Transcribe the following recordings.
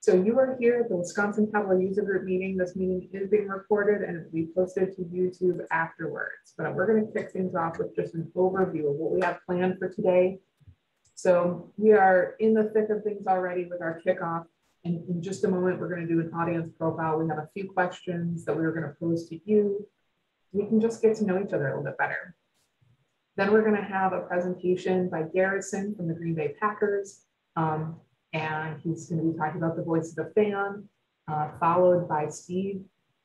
So you are here at the Wisconsin Tableau User Group meeting. This meeting is being recorded and it will be posted to YouTube afterwards. But we're going to kick things off with just an overview of what we have planned for today. So we are in the thick of things already with our kickoff. And in just a moment, we're going to do an audience profile. We have a few questions that we were going to pose to you. We can just get to know each other a little bit better. Then we're going to have a presentation by Garrison from the Green Bay Packers. And he's going to be talking about the voice of the fan, followed by Steve,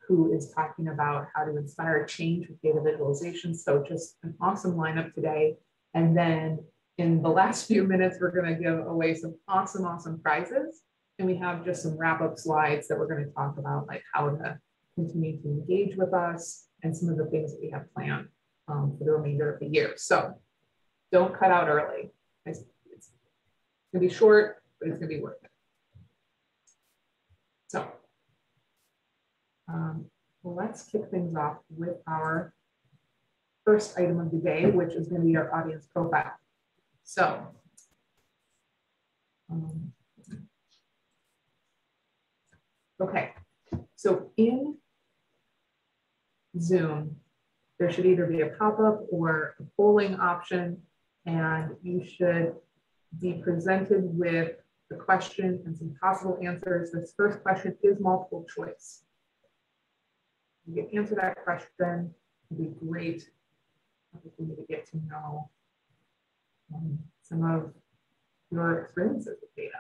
who is talking about how to inspire change with data visualization. So just an awesome lineup today. And then in the last few minutes, we're going to give away some awesome prizes. And we have just some wrap-up slides that we're going to talk about, like how to continue to engage with us and some of the things that we have planned for the remainder of the year. So don't cut out early. It's going to be short, but it's going to be worth it. So let's kick things off with our first item of the day, which is going to be our audience profile. So okay, so in Zoom, there should either be a pop-up or a polling option, and you should be presented with the question and some possible answers. This first question is multiple choice. You can answer that question, it'd be great. We need to get to know some of your experiences with data.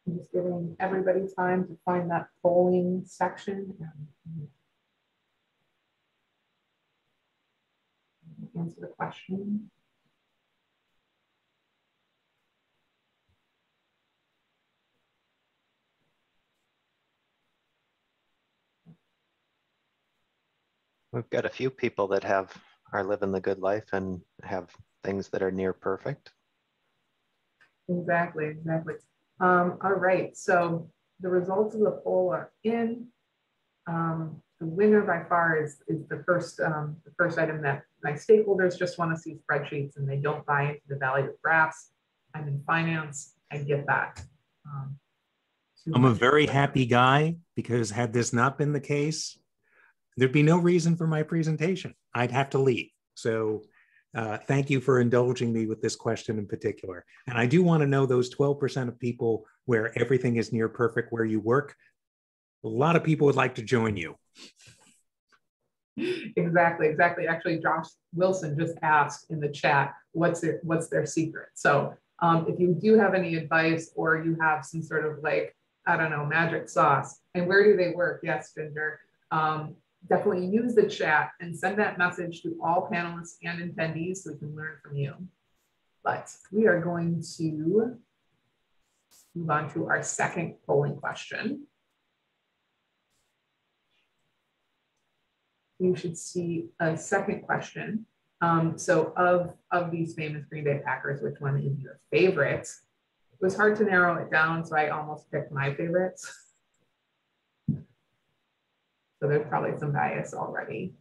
I'm just giving everybody time to find that polling section and answer the question. We've got a few people that are living the good life and have things that are near perfect. Exactly. All right, so the results of the poll are in. The winner by far is the first item that my stakeholders just want to see spreadsheets and they don't buy into the value of graphs. I'm in finance, I get that. I'm a very happy guy because had this not been the case, there'd be no reason for my presentation. I'd have to leave. So thank you for indulging me with this question in particular. And I do want to know those 12% of people where everything is near perfect where you work. A lot of people would like to join you. Exactly. Actually, Josh Wilson just asked in the chat, what's their secret? So if you do have any advice or you have some sort of like, I don't know, magic sauce, and where do they work? Yes, Ginger. Definitely use the chat and send that message to all panelists and attendees so we can learn from you. But we are going to move on to our second polling question. You should see a second question. So of these famous Green Bay Packers, which one is your favorite? It was hard to narrow it down, so I almost picked my favorites. So there's probably some bias already.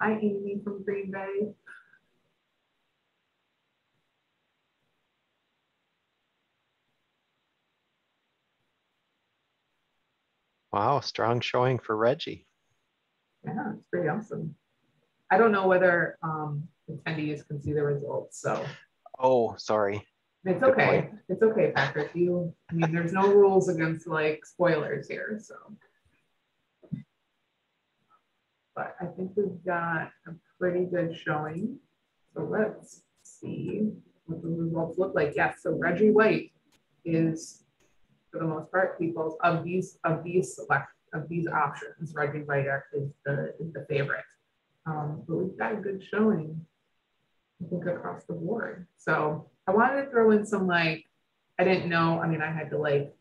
Hi, Amy from Green Bay. Wow, strong showing for Reggie. Yeah, it's pretty awesome. I don't know whether attendees can see the results, so. Oh, sorry. It's okay. It's okay, Patrick. I mean, there's no rules against like spoilers here, so. But I think we've got a pretty good showing. So let's see what the results look like. Yes, so Reggie White is, for the most part, people of these options, Reggie White is the favorite. But we've got a good showing, I think, across the board. So I wanted to throw in some like I didn't know, I mean, I had to like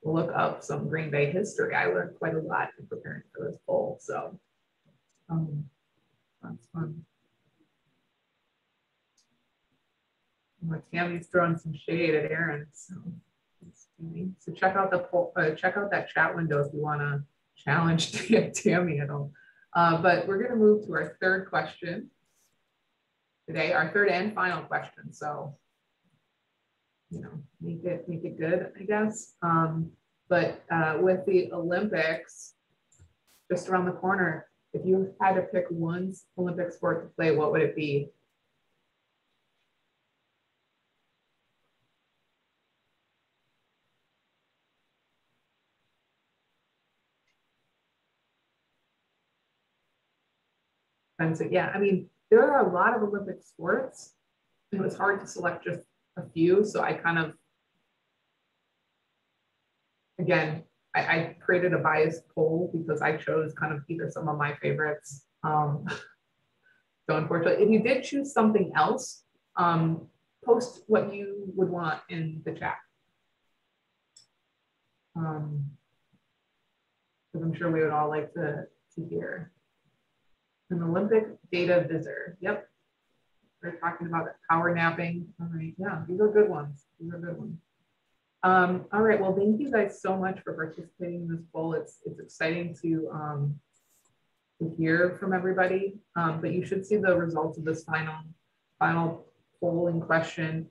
look up some Green Bay history. I learned quite a lot in preparing for this poll. So that's fun. Well, Tammy's throwing some shade at Aaron. So check out the poll, check out that chat window if you want to challenge Tammy at all. But we're going to move to our third question today, our third and final question. So, you know, make it good, I guess. But with the Olympics just around the corner, if you had to pick one Olympic sport to play, what would it be? And so, yeah, I mean, there are a lot of Olympic sports. It was hard to select just a few. So I kind of, again, I created a biased poll because I chose kind of either some of my favorites. So unfortunately, if you did choose something else, post what you would want in the chat. Because I'm sure we would all like to hear. An Olympic data visitor. Yep. We're talking about power napping. All right. Yeah, these are good ones. These are good ones. All right. Well, thank you guys so much for participating in this poll. It's exciting to hear from everybody. But you should see the results of this final polling question.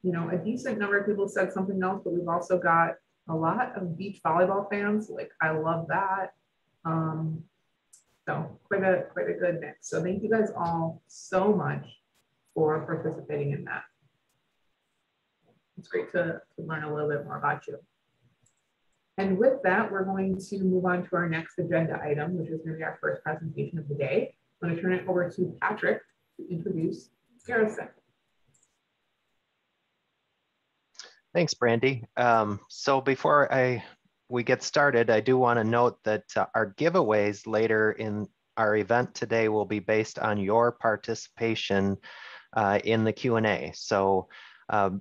You know, a decent number of people said something else, but we've also got a lot of beach volleyball fans. Like, I love that. So quite a good mix. So thank you guys all so much for participating in that. It's great to learn a little bit more about you. And with that, we're going to move on to our next agenda item, which is going to be our first presentation of the day. I'm going to turn it over to Patrick to introduce Garrison. Thanks, Brandy. So before we get started, I do want to note that our giveaways later in our event today will be based on your participation in the Q&A. So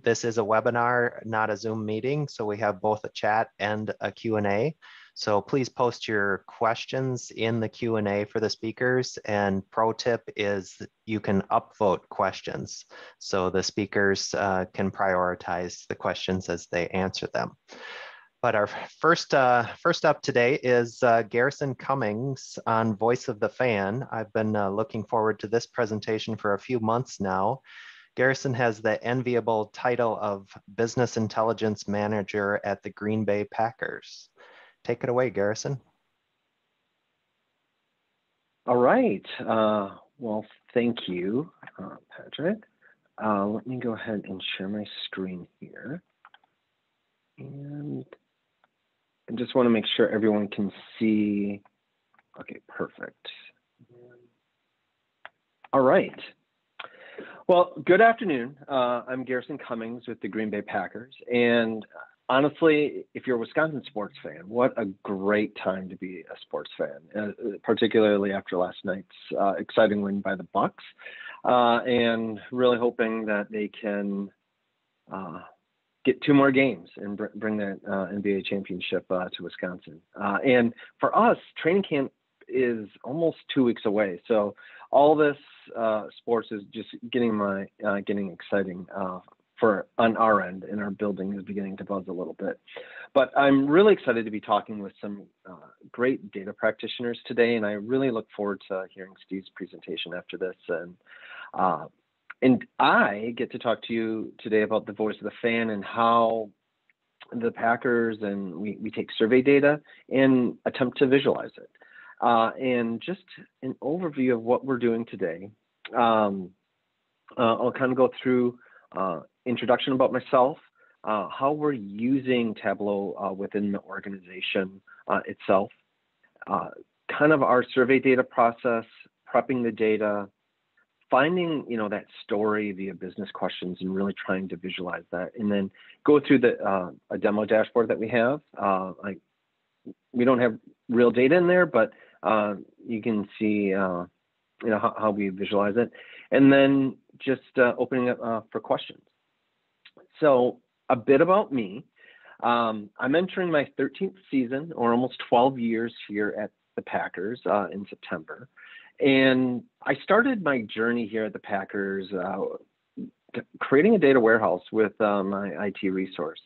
this is a webinar, not a Zoom meeting. So we have both a chat and a Q&A. So please post your questions in the Q&A for the speakers. And pro tip is you can upvote questions. So the speakers can prioritize the questions as they answer them. But our first up today is Garrison Cummings on Voice of the Fan. I've been looking forward to this presentation for a few months now. Garrison has the enviable title of Business Intelligence Manager at the Green Bay Packers. Take it away, Garrison. All right. Well, thank you, Patrick. Let me go ahead and share my screen here. And I just want to make sure everyone can see. Okay, perfect. All right. Well, good afternoon. I'm Garrison Cummings with the Green Bay Packers. And honestly, if you're a Wisconsin sports fan, what a great time to be a sports fan, particularly after last night's exciting win by the Bucks, and really hoping that they can get 2 more games and bring that NBA championship to Wisconsin. And for us, training camp is almost 2 weeks away. So all this sports is just getting exciting on our end, and our building is beginning to buzz a little bit. But I'm really excited to be talking with some great data practitioners today, and I really look forward to hearing Steve's presentation after this. And I get to talk to you today about the voice of the fan and how the Packers, and we take survey data and attempt to visualize it. And just an overview of what we're doing today. I'll kind of go through introduction about myself, how we're using Tableau within the organization itself, kind of our survey data process, prepping the data, finding that story via business questions and really trying to visualize that, and then go through a demo dashboard that we have. We don't have real data in there, but you can see how we visualize it, and then just opening up for questions. So a bit about me. I'm entering my 13th season, or almost 12 years here at the Packers in September. And I started my journey here at the Packers creating a data warehouse with my IT resource,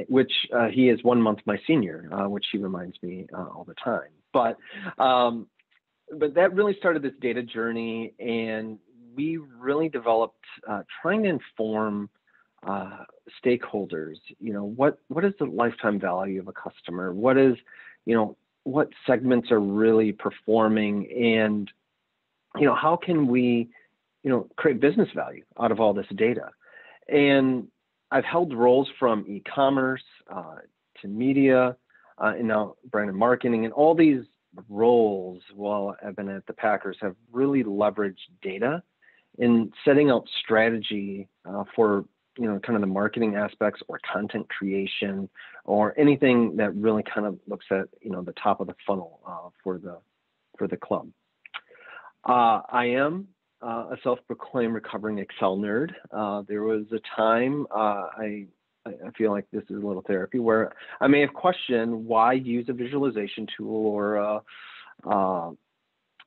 which he is 1 month my senior, which he reminds me all the time. But that really started this data journey, and we really developed trying to inform stakeholders. What is the lifetime value of a customer? What is, what segments are really performing, and how can we create business value out of all this data? And I've held roles from e-commerce to media and now brand and marketing, and all these roles while I've been at the Packers have really leveraged data in setting out strategy for kind of the marketing aspects or content creation or anything that really kind of looks at the top of the funnel for the club. I am a self-proclaimed recovering Excel nerd. There was a time I feel like this is a little therapy where I may have questioned why use a visualization tool or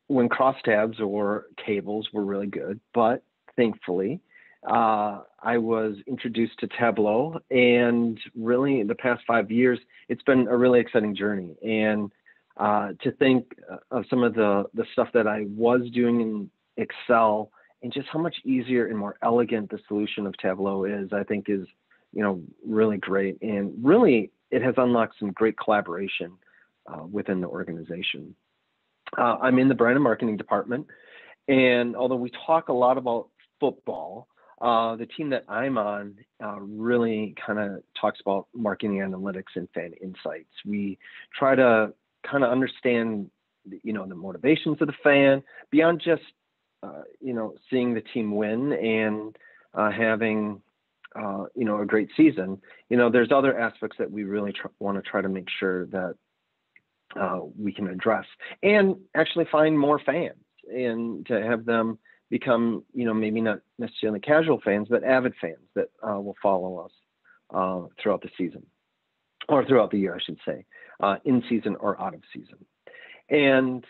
when crosstabs or tables were really good, but thankfully I was introduced to Tableau, and really in the past 5 years, it's been a really exciting journey. And to think of some of the stuff that I was doing in Excel and just how much easier and more elegant the solution of Tableau is, I think is, really great. And really, it has unlocked some great collaboration within the organization. I'm in the brand and marketing department. And although we talk a lot about football, the team that I'm on really kind of talks about marketing analytics and fan insights. We try to kind of understand, the motivations of the fan beyond just, seeing the team win and having, a great season. There's other aspects that we really want to try to make sure that we can address and actually find more fans and to have them become, maybe not necessarily casual fans, but avid fans that will follow us throughout the season, or throughout the year, I should say, in season or out of season. And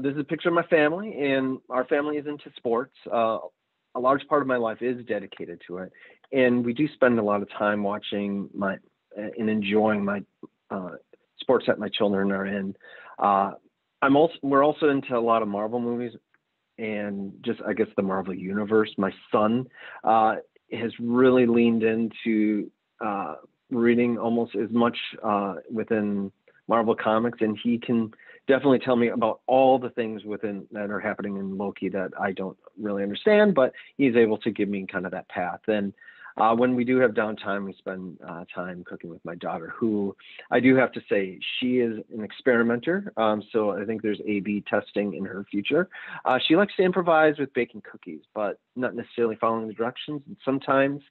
this is a picture of my family, and our family is into sports. A large part of my life is dedicated to it, and we do spend a lot of time watching and enjoying my sports that my children are in. We're also into a lot of Marvel movies, and just, I guess, the Marvel universe. My son has really leaned into reading almost as much within Marvel comics, and he can definitely tell me about all the things that are happening in Loki that I don't really understand, but he's able to give me kind of that path. And when we do have downtime, we spend time cooking with my daughter, who I do have to say, she is an experimenter. So I think there's A/B testing in her future. She likes to improvise with baking cookies, but not necessarily following the directions. And sometimes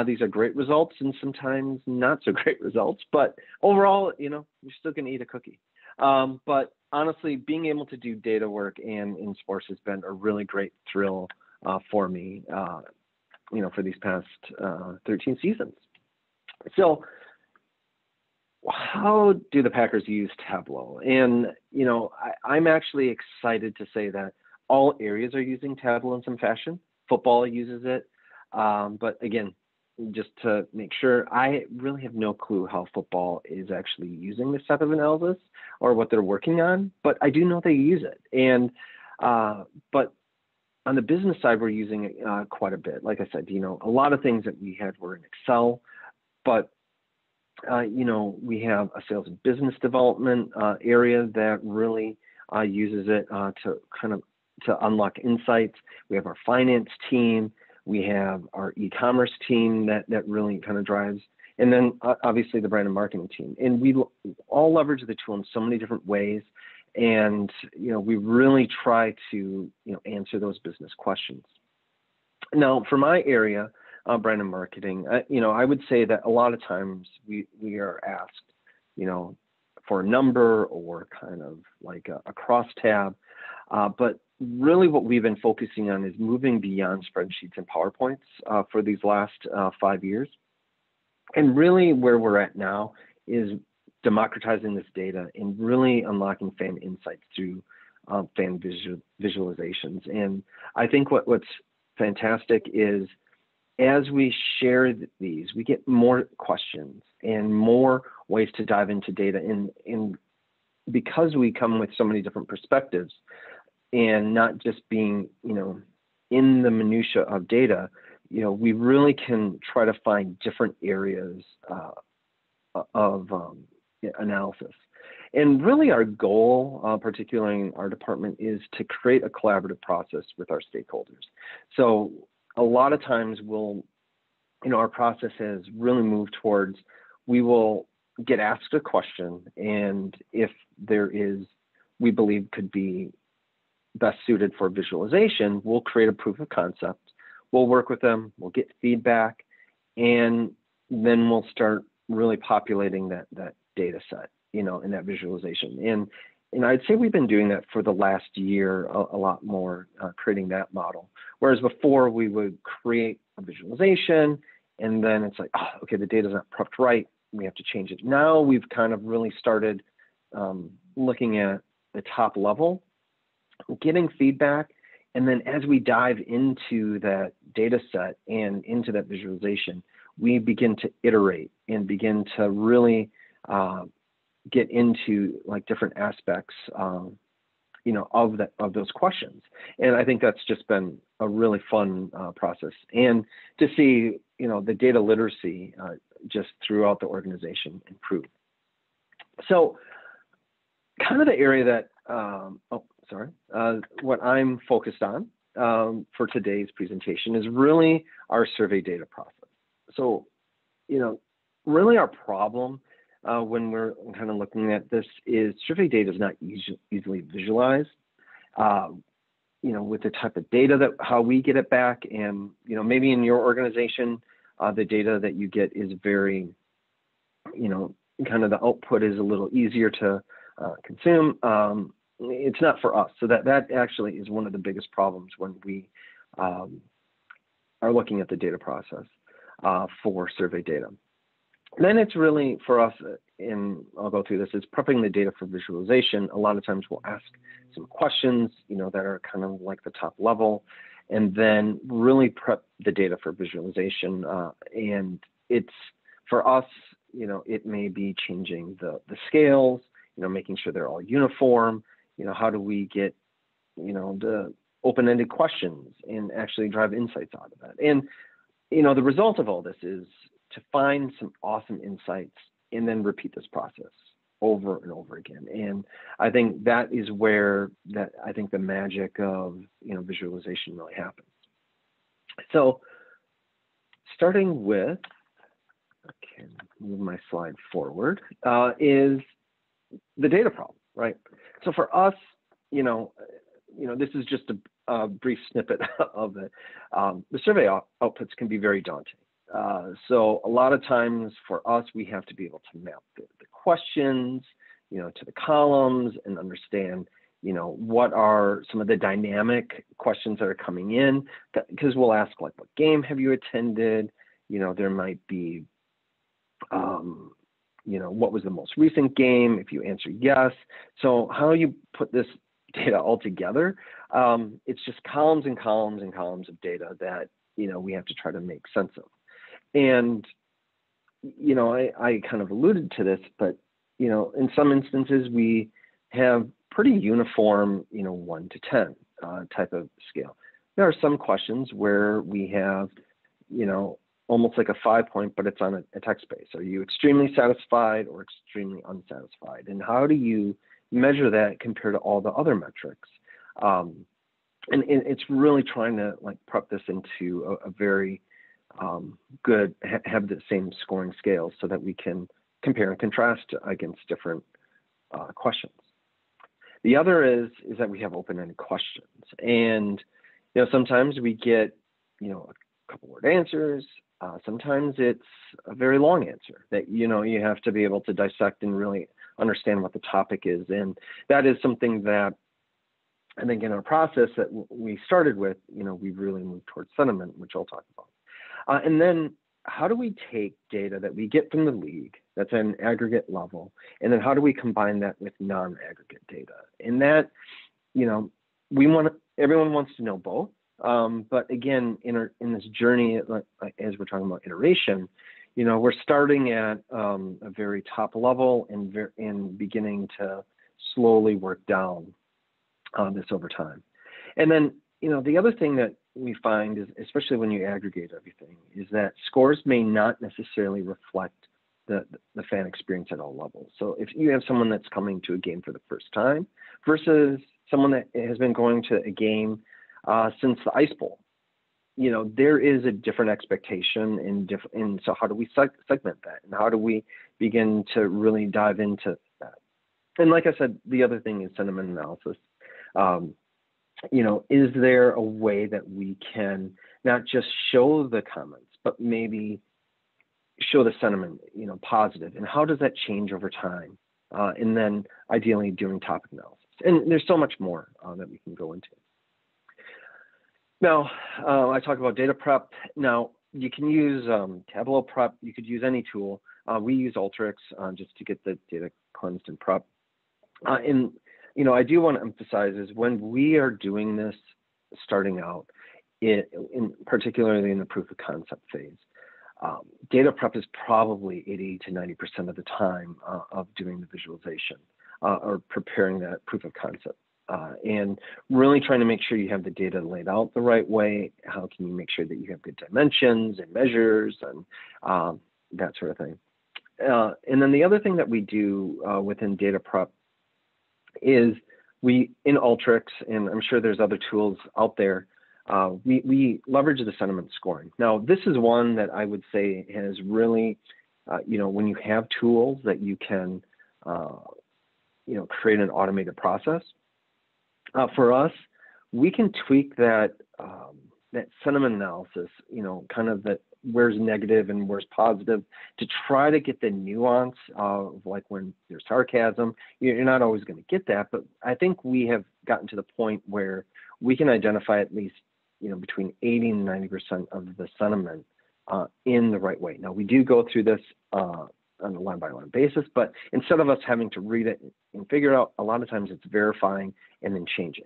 these are great results and sometimes not so great results. But overall, you're still going to eat a cookie. But honestly, being able to do data work and in sports has been a really great thrill for me. For these past 13 seasons. So how do the Packers use Tableau? And, I'm actually excited to say that all areas are using Tableau in some fashion. Football uses it. But again, just to make sure, I really have no clue how football is actually using this type of analysis or what they're working on, but I do know they use it. And, but on the business side, we're using it quite a bit. Like I said, a lot of things that we had were in Excel, but, we have a sales and business development area that really uses it to unlock insights. We have our finance team. We have our e-commerce team that really kind of drives, and then obviously the brand and marketing team. And we all leverage the tool in so many different ways. And, we really try to, answer those business questions. Now, for my area, brand and marketing, I would say that a lot of times we are asked, for a number or kind of like a crosstab. But really what we've been focusing on is moving beyond spreadsheets and PowerPoints for these last 5 years. And really where we're at now is democratizing this data and really unlocking fan insights through fan visualizations. And I think what's fantastic is as we share these, we get more questions and more ways to dive into data. And because we come with so many different perspectives and not just being, in the minutia of data, we really can try to find different areas of analysis. And really our goal, particularly in our department, is to create a collaborative process with our stakeholders. So a lot of times our process has really moved towards, we will get asked a question, and if we believe could be best suited for visualization, we'll create a proof of concept. We'll work with them, we'll get feedback, and then we'll start really populating that data set, in that visualization. And I'd say we've been doing that for the last year a lot more, creating that model. Whereas before we would create a visualization and then it's like, oh, okay, the data's not prepped right, we have to change it. Now we've kind of really started looking at the top level, getting feedback, and then as we dive into that data set and into that visualization, we begin to iterate and begin to really get into like different aspects, of those questions. And I think that's just been a really fun process. And to see, the data literacy just throughout the organization improve. So kind of the area that, what I'm focused on for today's presentation is really our survey data process. So, really our problem when we're kind of looking at this is survey data is not easily visualized. With the type of data how we get it back, and maybe in your organization, the data that you get is very, kind of the output is a little easier to consume. It's not for us. So that actually is one of the biggest problems when we are looking at the data process for survey data. Then it's really for us, and I'll go through this, is prepping the data for visualization. A lot of times we'll ask some questions, that are kind of like the top level, and then really prep the data for visualization. And it's, for us, it may be changing the scales, making sure they're all uniform. How do we get, the open-ended questions and actually drive insights out of that? And, the result of all this is to find some awesome insights and then repeat this process over and over again. And I think that is where I think the magic of, visualization really happens. So starting with, I can move my slide forward, is the data problem, right? So for us, this is just a brief snippet of it. The survey outputs can be very daunting. So a lot of times for us, we have to be able to map the questions, to the columns and understand, what are some of the dynamic questions that are coming in, because we'll ask like, what game have you attended? There might be, what was the most recent game? If you answer yes. So how you put this data all together, it's just columns and columns and columns of data that, we have to try to make sense of. And, I kind of alluded to this, but, in some instances, we have pretty uniform, 1 to 10 type of scale. There are some questions where we have, almost like a 5-point, but it's on a text base. Are you extremely satisfied or extremely unsatisfied? And how do you measure that compared to all the other metrics? And it's really trying to like prep this into a very good, have the same scoring scales so that we can compare and contrast against different questions. The other is that we have open-ended questions, and sometimes we get a couple word answers. Sometimes it's a very long answer that you have to be able to dissect and really understand what the topic is, and that is something that I think in our process that we started with, we really moved towards sentiment, which I'll talk about. And then, how do we take data that we get from the league that's at an aggregate level, and then how do we combine that with non-aggregate data? And that, everyone wants to know both. But again, in this journey, as we're talking about iteration, we're starting at a very top level and beginning to slowly work down this over time. And then, the other thing that we find is, especially when you aggregate everything, is that scores may not necessarily reflect the fan experience at all levels. So if you have someone that's coming to a game for the first time versus someone that has been going to a game since the Ice Bowl, there is a different expectation, and so how do we segment that, and how do we begin to really dive into that? And like I said, the other thing is sentiment analysis. Is there a way that we can not just show the comments, but maybe show the sentiment, positive, and how does that change over time? And then ideally doing topic analysis. And there's so much more that we can go into. Now, I talk about data prep. Now, you can use Tableau prep. You could use any tool. We use Alteryx just to get the data cleansed and prep. And I do want to emphasize is when we are doing this, starting out, particularly in the proof of concept phase, data prep is probably 80 to 90% of the time of doing the visualization or preparing that proof of concept. And really trying to make sure you have the data laid out the right way. How can you make sure that you have good dimensions and measures and that sort of thing. And then the other thing that we do within data prep is in Alteryx, and I'm sure there's other tools out there, we leverage the sentiment scoring. Now, this is one that I would say has really, when you have tools that you can, create an automated process. For us, we can tweak that sentiment analysis, kind of that where's negative and where's positive, to try to get the nuance of like when there's sarcasm. You're not always going to get that, but I think we have gotten to the point where we can identify at least between 80 and 90% of the sentiment in the right way. Now, we do go through this on a line-by-line basis, but instead of us having to read it and figure it out, a lot of times it's verifying and then changing.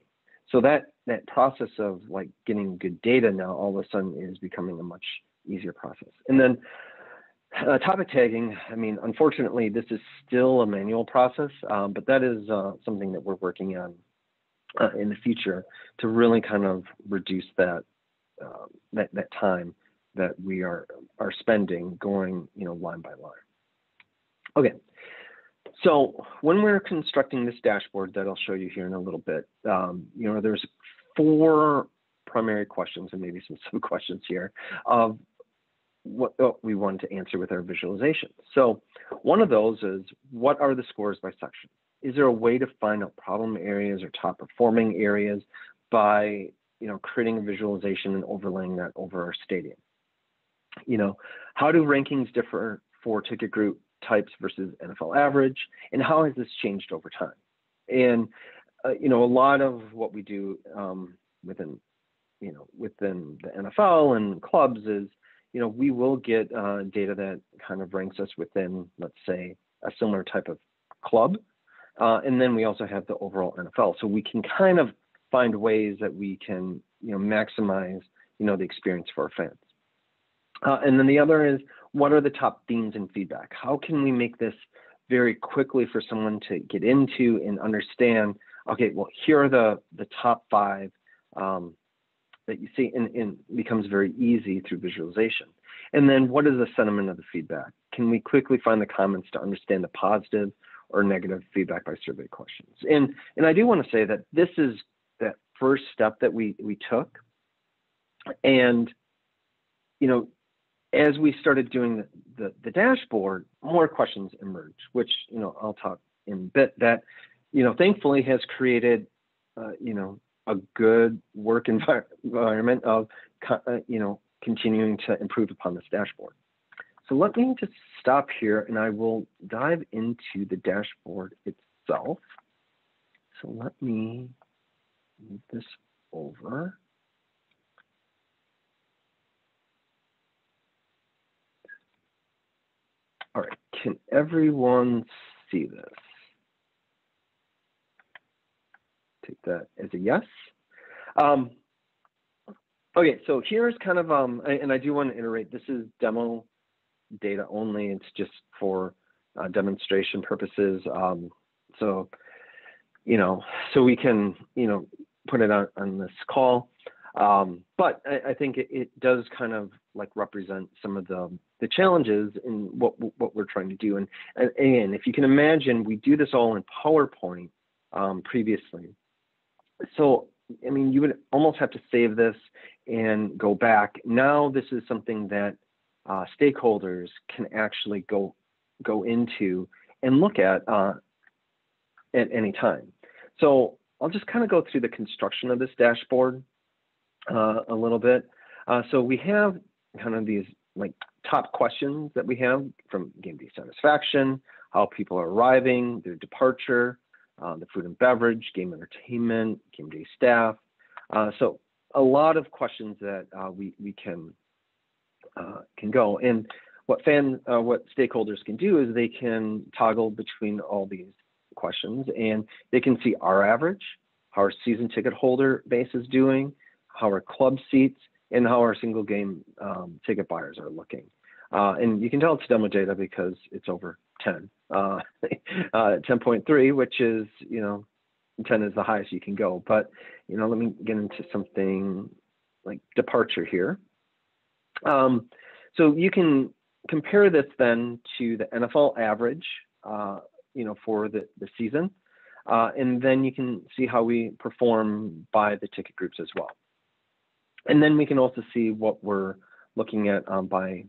So that process of like getting good data now all of a sudden is becoming a much easier process. And then topic tagging, I mean, unfortunately, this is still a manual process, but that is something that we're working on in the future to really kind of reduce that time that we are spending going, line by line. Okay, so when we're constructing this dashboard that I'll show you here in a little bit, there's 4 primary questions and maybe some sub-questions here of what we want to answer with our visualization. So one of those is, what are the scores by section? Is there a way to find out problem areas or top performing areas by, creating a visualization and overlaying that over our stadium? How do rankings differ for ticket group types versus NFL average, and how has this changed over time? And a lot of what we do within the NFL and clubs is, we will get data that kind of ranks us within, let's say, a similar type of club, and then we also have the overall NFL, so we can kind of find ways that we can maximize the experience for our fans. And then the other is, what are the top themes and feedback? How can we make this very quickly for someone to get into and understand, okay, well, here are the top 5 that you see, and becomes very easy through visualization. And then what is the sentiment of the feedback? Can we quickly find the comments to understand the positive or negative feedback by survey questions? And I do want to say that this is that first step that we took. And, as we started doing the dashboard, more questions emerged, which, I'll talk in a bit, that, thankfully has created, a good work environment of, continuing to improve upon this dashboard. So let me just stop here and I will dive into the dashboard itself. So let me move this over. All right, can everyone see this? Take that as a yes. Okay, so here's kind of, and I do want to iterate, this is demo data only. It's just for demonstration purposes. So, so we can, put it on this call. But I think it does kind of like represent some of the challenges in what we're trying to do. And if you can imagine, we do this all in PowerPoint previously. So, I mean, you would almost have to save this and go back. Now, this is something that stakeholders can actually go into and look at any time. So I'll just kind of go through the construction of this dashboard a little bit. So we have kind of these like top questions that we have from game day satisfaction, how people are arriving, their departure, the food and beverage, game entertainment, game day staff. So a lot of questions that we can go. And what stakeholders can do is they can toggle between all these questions, and they can see our average, how our season ticket holder base is doing, how our club seats, and how our single game ticket buyers are looking. And you can tell it's demo data because it's over 10, 10.3, which is, 10 is the highest you can go. But, let me get into something like departure here. So you can compare this then to the NFL average, for the season. And then you can see how we perform by the ticket groups as well. And then we can also see what we're looking at by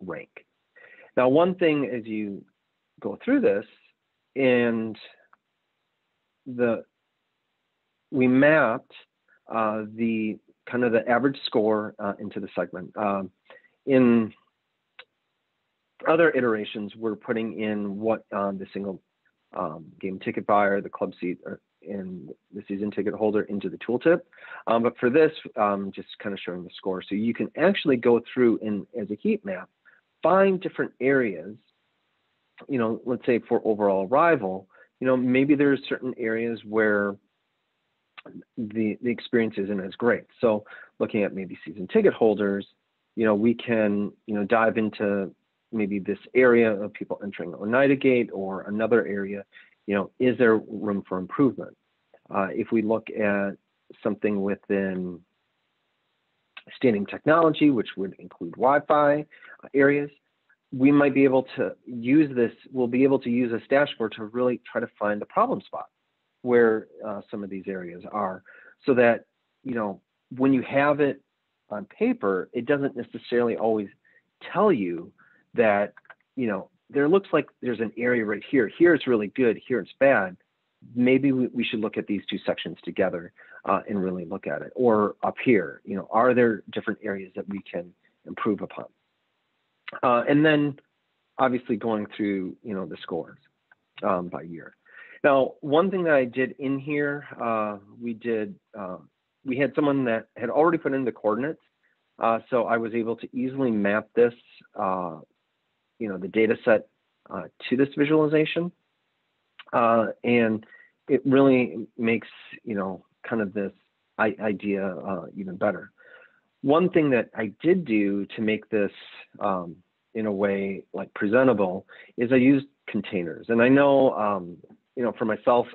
rank. Now, one thing as you go through this, and we mapped the kind of the average score into the segment. In other iterations, we're putting in what the single game ticket buyer, the club seat, and the season ticket holder into the tooltip. But for this, just kind of showing the score. So you can actually go through and as a heat map, find different areas, let's say for overall arrival, maybe there's certain areas where the experience isn't as great. So looking at maybe season ticket holders, we can, dive into maybe this area of people entering Oneida Gate or another area, is there room for improvement? If we look at something within stadium technology, which would include Wi-Fi areas, we might be able to use this, we'll be able to use this dashboard to really try to find the problem spot where some of these areas are, so that, when you have it on paper, it doesn't necessarily always tell you that, there looks like there's an area right here. Here it's really good, here it's bad. Maybe we should look at these two sections together and really look at it. Or up here, are there different areas that we can improve upon? And then obviously going through, the scores by year. Now, one thing that I did in here, we had someone that had already put in the coordinates. So I was able to easily map this, the data set to this visualization. And it really makes, kind of this idea even better. One thing that I did do to make this in a way like presentable is I used containers. And I know, for myself,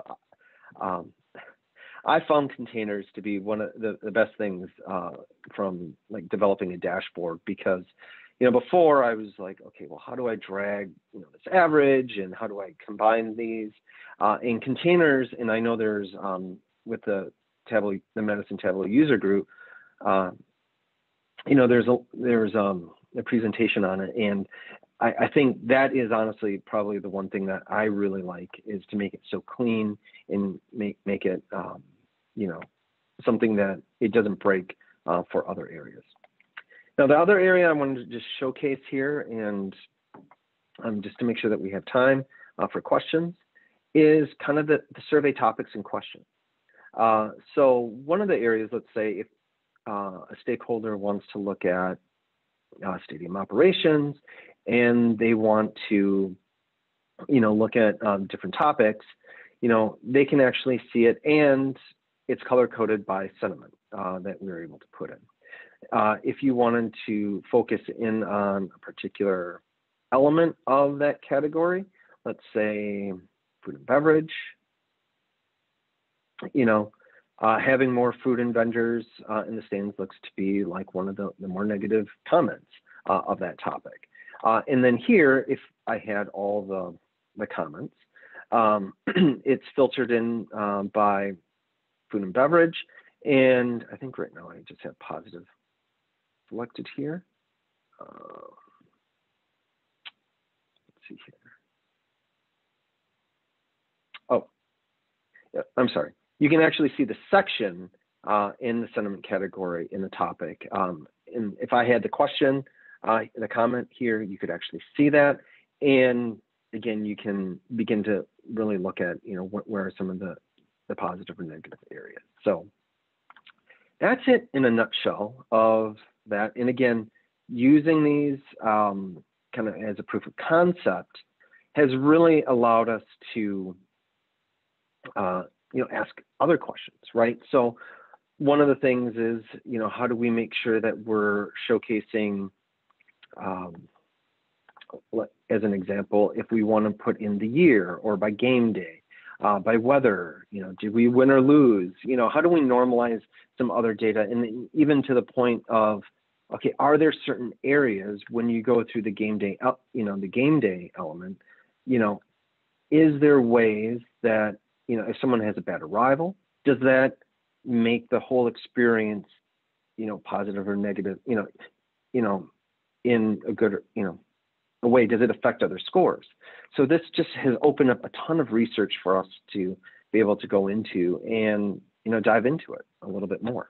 I found containers to be one of the best things from like developing a dashboard, because before I was like, okay, well, how do I drag this average, and how do I combine these in containers? And I know there's with the medicine Tableau user group, there's a presentation on it, and I think that is honestly probably the one thing that I really like, is to make it so clean and make it something that it doesn't break for other areas. Now, the other area I wanted to just showcase here, and just to make sure that we have time for questions, is kind of the survey topics and questions. So one of the areas, let's say if a stakeholder wants to look at stadium operations and they want to, look at different topics, they can actually see it, and it's color coded by sentiment that we were able to put in. If you wanted to focus in on a particular element of that category, let's say food and beverage, having more food and vendors in the stands looks to be like one of the more negative comments of that topic. And then here, if I had all the comments, it's filtered in by food and beverage. And I think right now I just have positive selected here. Let's see here. Oh, yeah, I'm sorry. You can actually see the section in the sentiment category in the topic. And if I had the question, the comment here, you could actually see that. And again, you can begin to really look at, where are some of the positive or negative areas. So that's it in a nutshell of that. And again, using these kind of as a proof of concept has really allowed us to ask other questions, right? So one of the things is, how do we make sure that we're showcasing, as an example, if we want to put in the year or by game day, by weather, did we win or lose? How do we normalize some other data? And even to the point of, okay, are there certain areas when you go through the game day, the game day element, is there ways that, if someone has a bad arrival, does that make the whole experience, positive or negative, in a good, a way, does it affect other scores? So this just has opened up a ton of research for us to be able to go into and, dive into it a little bit more.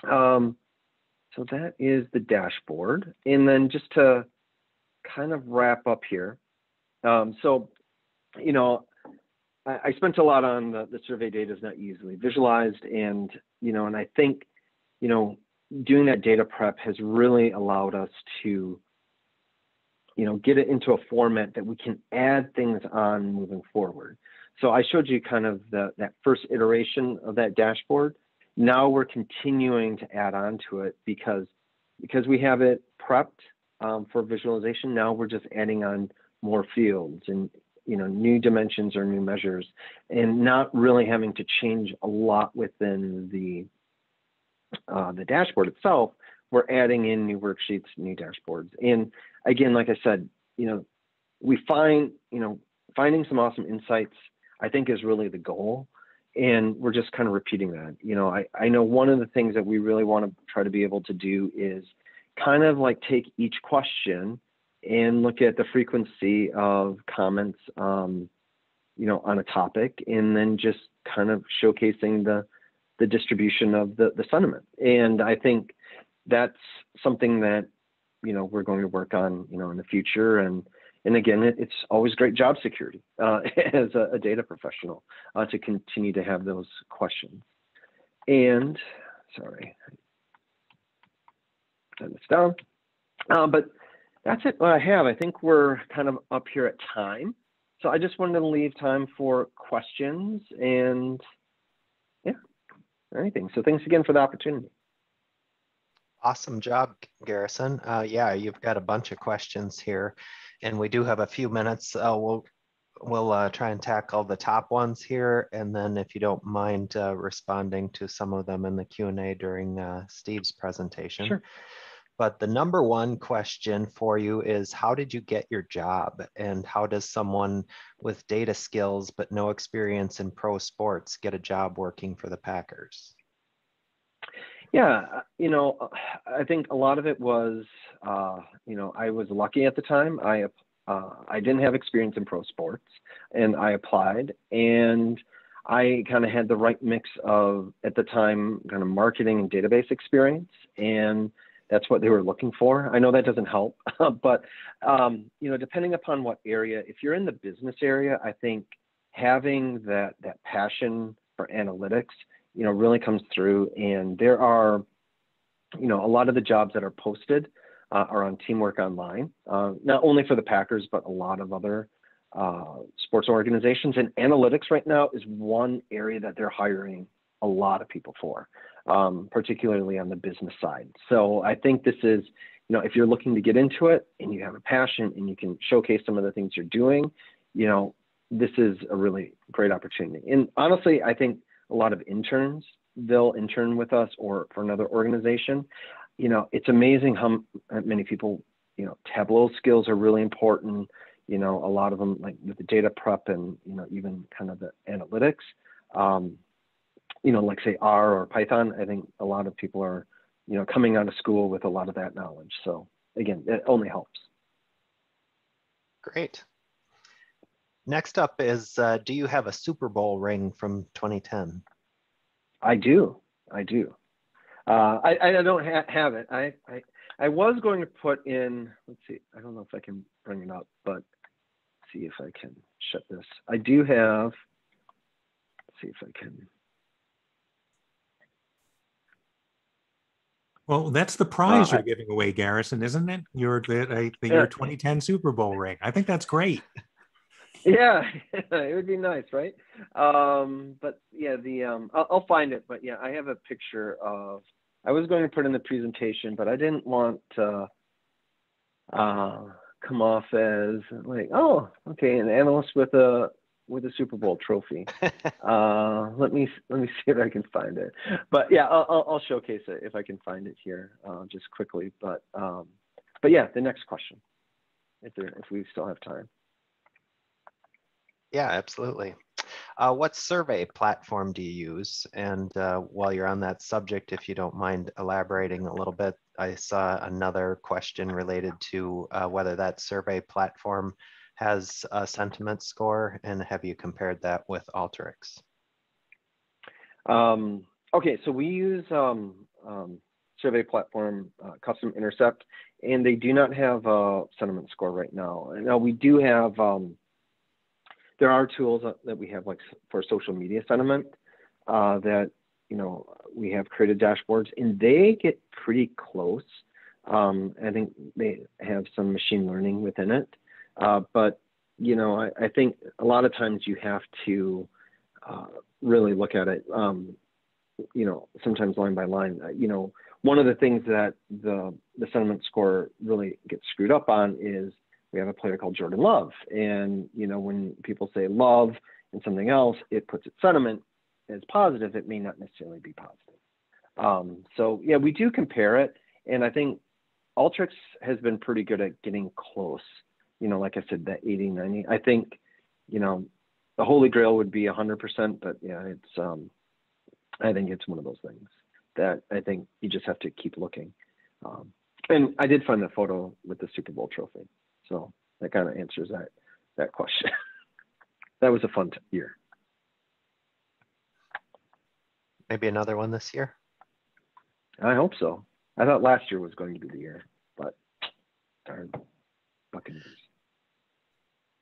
So that is the dashboard. And then just to kind of wrap up here. I spent a lot on the survey data is not easily visualized. And, and I think, doing that data prep has really allowed us to, get it into a format that we can add things on moving forward. So I showed you kind of that first iteration of that dashboard. Now we're continuing to add on to it because we have it prepped for visualization. Now we're just adding on more fields and, new dimensions or new measures, and not really having to change a lot within the dashboard itself. We're adding in new worksheets, new dashboards. And again, like I said, we find, finding some awesome insights, I think, is really the goal. And we're just kind of repeating that. I know one of the things that we really want to try to be able to do is kind of like take each question and look at the frequency of comments, on a topic, and then just kind of showcasing the distribution of the sentiment. And I think that's something that, we're going to work on, in the future. And again, it's always great job security as a data professional to continue to have those questions. And sorry, turn this down. But that's it. What I have. I think we're kind of up here at time. So I just wanted to leave time for questions and anything. So thanks again for the opportunity. Awesome job, Garrison. Yeah, you've got a bunch of questions here, and we do have a few minutes. We'll try and tackle the top ones here, and then if you don't mind responding to some of them in the Q&A during Steve's presentation. Sure. But the number one question for you is, how did you get your job? And how does someone with data skills but no experience in pro sports get a job working for the Packers? Yeah, I think a lot of it was, I was lucky at the time. I didn't have experience in pro sports, and I applied, and I kind of had the right mix of, at the time, kind of marketing and database experience, and that's what they were looking for. I know that doesn't help, but, depending upon what area, if you're in the business area, I think having that passion for analytics, really comes through. And there are, a lot of the jobs that are posted are on Teamwork Online, not only for the Packers, but a lot of other sports organizations. And analytics right now is one area that they're hiring a lot of people for, particularly on the business side. So I think this is, if you're looking to get into it and you have a passion and you can showcase some of the things you're doing, this is a really great opportunity. And honestly, I think a lot of interns, they'll intern with us or for another organization. It's amazing how many people, Tableau skills are really important. A lot of them, like with the data prep and, even kind of the analytics, like say R or Python. I think a lot of people are, coming out of school with a lot of that knowledge. So again, it only helps. Great. Next up is, do you have a Super Bowl ring from 2010? I do. I don't have it. I was going to put in, let's see, I don't know if I can bring it up, but see if I can shut this. I do have, let's see if I can. Well, that's the prize you're giving away, Garrison, isn't it? Your 2010 Super Bowl ring. I think that's great. Yeah, it would be nice, right? But yeah, I'll find it. But yeah, I have a picture of. I was going to put in the presentation, but I didn't want to come off as like, oh, okay, an analyst with a Super Bowl trophy. Let me see if I can find it. But yeah, I'll showcase it if I can find it here just quickly. But yeah, the next question, if we still have time. Yeah, absolutely. What survey platform do you use? And while you're on that subject, if you don't mind elaborating a little bit, I saw another question related to whether that survey platform has a sentiment score, and have you compared that with Alteryx? Okay, so we use survey platform Custom Intercept, and they do not have a sentiment score right now. Now we do have. There are tools that we have, like for social media sentiment, that we have created dashboards, and they get pretty close. I think they have some machine learning within it, but I think a lot of times you have to really look at it. Sometimes line by line. One of the things that the sentiment score really gets screwed up on is. We have a player called Jordan Love. And, when people say love and something else, it puts its sentiment as positive. It may not necessarily be positive. So, yeah, we do compare it. And I think Alteryx has been pretty good at getting close. Like I said, that 80, 90. I think, the Holy Grail would be 100%. But, yeah, I think it's one of those things that I think you just have to keep looking. And I did find the photo with the Super Bowl trophy. So that kind of answers that question. That was a fun year. Maybe another one this year? I hope so. I thought last year was going to be the year, but darn Buccaneers.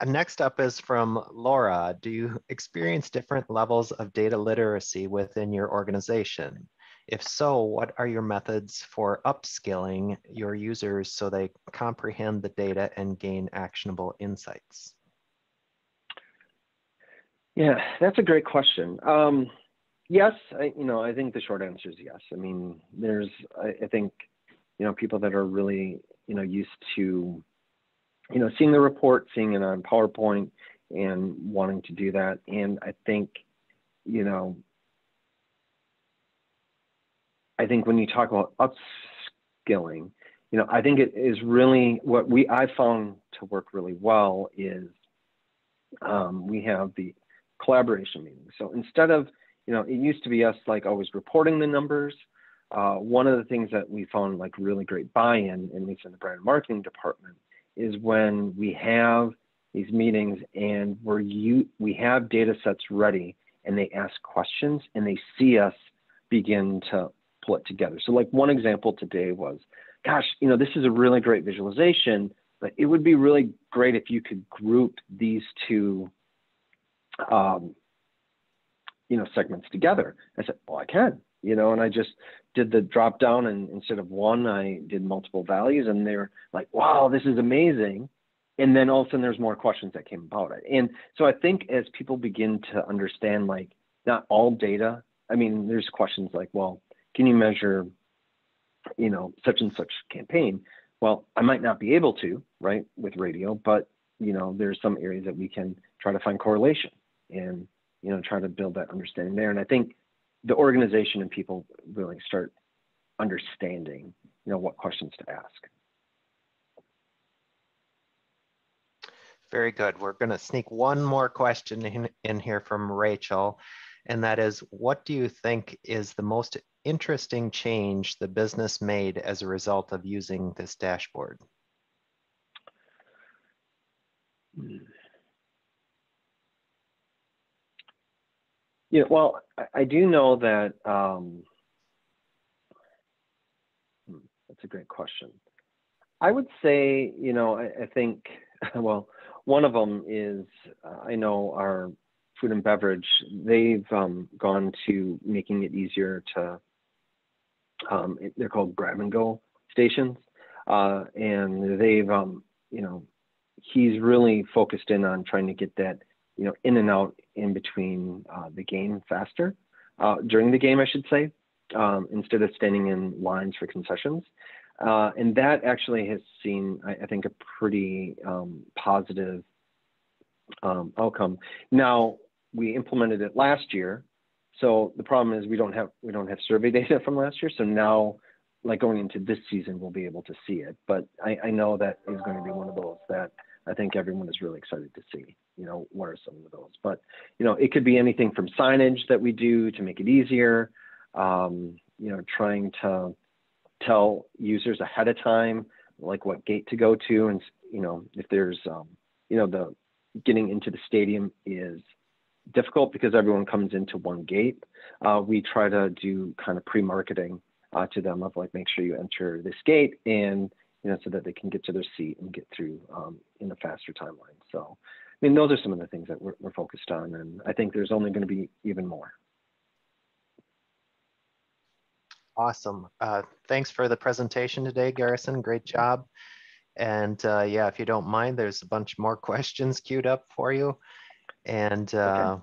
Next up is from Laura. Do you experience different levels of data literacy within your organization? If so, what are your methods for upskilling your users so they comprehend the data and gain actionable insights? Yeah, that's a great question. Yes, I think the short answer is yes. I mean, I think, people that are really, used to, seeing the report, seeing it on PowerPoint and wanting to do that. And I think, when you talk about upskilling, I think it is really what I found to work really well is we have the collaboration meetings. So instead of, it used to be us like always reporting the numbers. One of the things that we found like really great buy-in, at least in the brand marketing department, is when we have these meetings and we have data sets ready and they ask questions and they see us begin to pull it together. So like one example today was, gosh, this is a really great visualization, but it would be really great if you could group these two, segments together. I said, well, I can. you know, and I just did the drop down, and instead of one, I did multiple values, and they're like, wow, this is amazing. And then all of a sudden there's more questions that came about it. And so I think as people begin to understand, like, not all data, I mean, there's questions like, well, can you measure, you know, such and such campaign? Well, I might not be able to, right, with radio, but, you know, there's some areas that we can try to find correlation and, you know, try to build that understanding there. And I think the organization and people really start understanding, you know, what questions to ask. Very good. We're going to sneak one more question in here from Rachel, and that is, what do you think is the most interesting change the business made as a result of using this dashboard? Yeah, well, I do know that, that's a great question. I would say, you know, I think, well, one of them is, I know our food and beverage, they've gone to making it easier to, they're called grab and go stations. And they've, you know, he's really focused in on trying to get that, you know, in and out in between the game faster, during the game, I should say, instead of standing in lines for concessions. And that actually has seen, I think, a pretty positive outcome. Now, we implemented it last year, so the problem is we don't have survey data from last year. So now, like going into this season, we'll be able to see it. But I know that is going to be one of those that I think everyone is really excited to see. You know, what are some of those? But you know, it could be anything from signage that we do to make it easier. You know, trying to tell users ahead of time, like what gate to go to. And, you know, if there's, you know, the getting into the stadium is difficult because everyone comes into one gate. We try to do kind of pre-marketing to them of like, make sure you enter this gate, and, you know, so that they can get to their seat and get through in a faster timeline. So, I mean, those are some of the things that we're focused on. And I think there's only going to be even more. Awesome. Thanks for the presentation today, Garrison. Great job. And yeah, if you don't mind, there's a bunch more questions queued up for you. And Okay.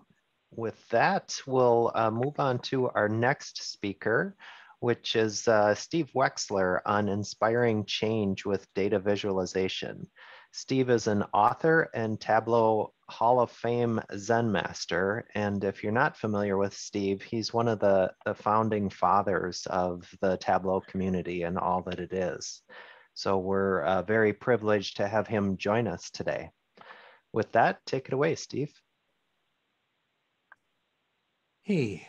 With that, we'll move on to our next speaker, which is Steve Wexler on inspiring change with data visualization. Steve is an author and Tableau Hall of Fame Zen master. And if you're not familiar with Steve, he's one of the founding fathers of the Tableau community and all that it is. So we're very privileged to have him join us today. With that, take it away, Steve. Hey,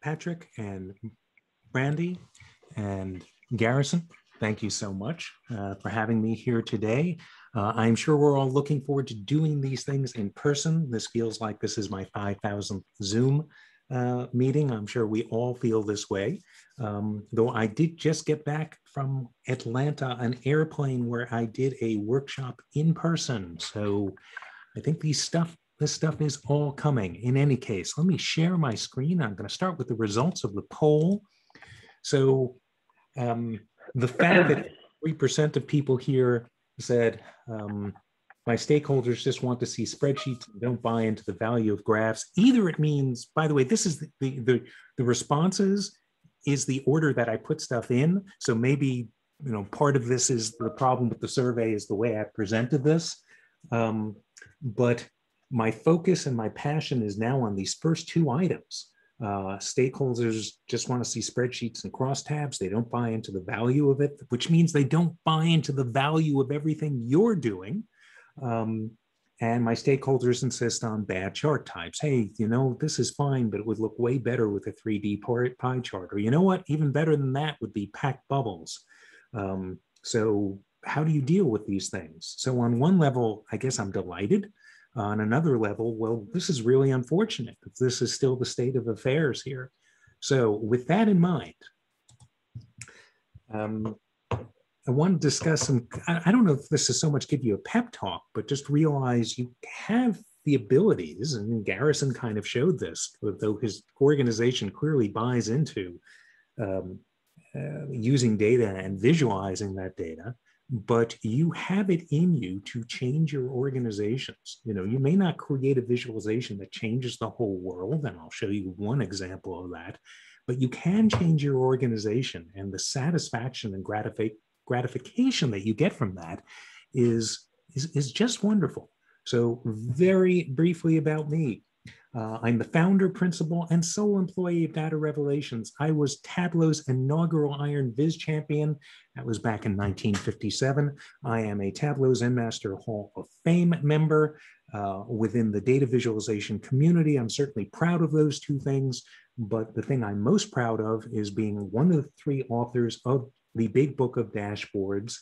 Patrick and Brandy and Garrison, thank you so much for having me here today. I'm sure we're all looking forward to doing these things in person. This feels like this is my 5,000th Zoom meeting. I'm sure we all feel this way. Though I did just get back from Atlanta, an airplane where I did a workshop in person. So I think this stuff is all coming. In any case, let me share my screen. I'm going to start with the results of the poll. So the fact that 3% of people here said, my stakeholders just want to see spreadsheets and don't buy into the value of graphs. Either it means, by the way, this is the responses is the order that I put stuff in. So maybe, you know, part of this is the problem with the survey is the way I presented this. But my focus and my passion is now on these first two items. Stakeholders just want to see spreadsheets and crosstabs. They don't buy into the value of it, which means they don't buy into the value of everything you're doing. And my stakeholders insist on bad chart types. Hey, you know, this is fine, but it would look way better with a 3D pie chart. Or you know what, even better than that would be packed bubbles. So how do you deal with these things? So on one level, I guess I'm delighted. On another level, well, this is really unfortunate. This is still the state of affairs here. So with that in mind, I want to discuss some, I don't know if this is so much give you a pep talk, but just realize you have the abilities, and Garrison kind of showed this, though his organization clearly buys into using data and visualizing that data, but you have it in you to change your organizations. You know, you may not create a visualization that changes the whole world, and I'll show you one example of that, but you can change your organization, and the satisfaction and gratification that you get from that is just wonderful. So very briefly about me. I'm the founder, principal, and sole employee of Data Revelations. I was Tableau's inaugural Iron Viz champion. That was back in 1957. I am a Tableau Zen Master Hall of Fame member within the data visualization community. I'm certainly proud of those two things, but the thing I'm most proud of is being one of the 3 authors of the Big Book of Dashboards,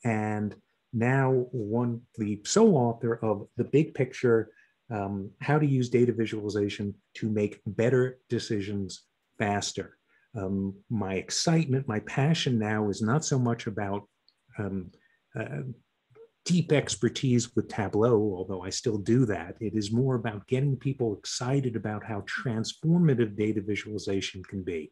and now the sole author of The Big Picture, how to use data visualization to make better decisions faster. My excitement, my passion now is not so much about deep expertise with Tableau, although I still do that. It is more about getting people excited about how transformative data visualization can be.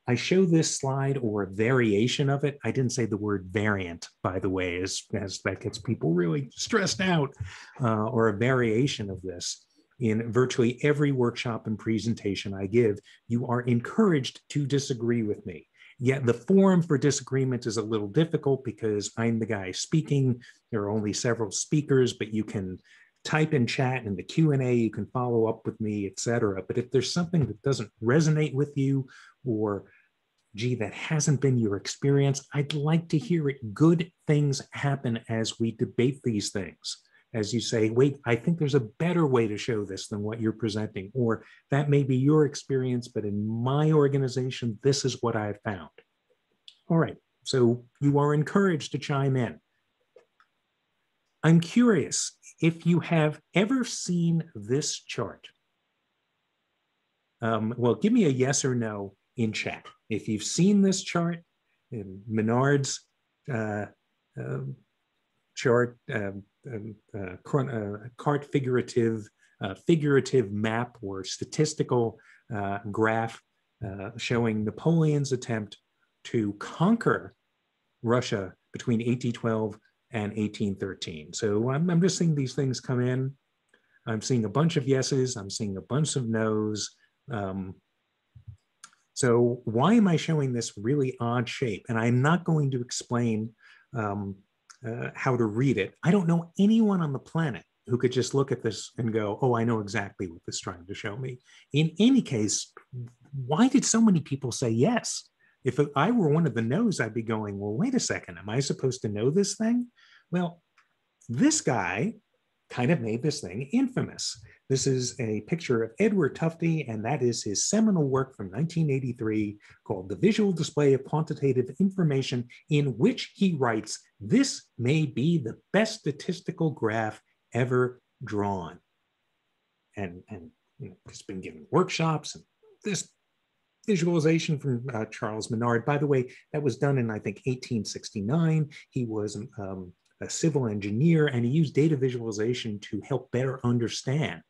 I show this slide, or a variation of it. I didn't say the word variant, by the way, as that gets people really stressed out, or a variation of this. In virtually every workshop and presentation I give, you are encouraged to disagree with me. Yet the forum for disagreement is a little difficult because I'm the guy speaking. There are only several speakers, but you can type in chat in the Q&A, you can follow up with me, etc. But if there's something that doesn't resonate with you, or gee, that hasn't been your experience, I'd like to hear it. Good things happen as we debate these things. As you say, wait, I think there's a better way to show this than what you're presenting, or that may be your experience, but in my organization, this is what I've found. All right, so you are encouraged to chime in. I'm curious if you have ever seen this chart. Well, give me a yes or no in chat. If you've seen this chart, in Menard's chart, cart figurative map or statistical graph showing Napoleon's attempt to conquer Russia between 1812 and 1813. So I'm just seeing these things come in. I'm seeing a bunch of yeses. I'm seeing a bunch of nos. So why am I showing this really odd shape? And I'm not going to explain how to read it. I don't know anyone on the planet who could just look at this and go, oh, I know exactly what this is trying to show me. In any case, why did so many people say yes? If I were one of the no's, I'd be going, well, wait a second, am I supposed to know this thing? Well, this guy kind of made this thing infamous. This is a picture of Edward Tufte, and that is his seminal work from 1983 called The Visual Display of Quantitative Information, in which he writes, this may be the best statistical graph ever drawn. And you know, he's been given workshops, and this visualization from Charles Menard, by the way, that was done in, I think, 1869. He was a civil engineer, and he used data visualization to help better understand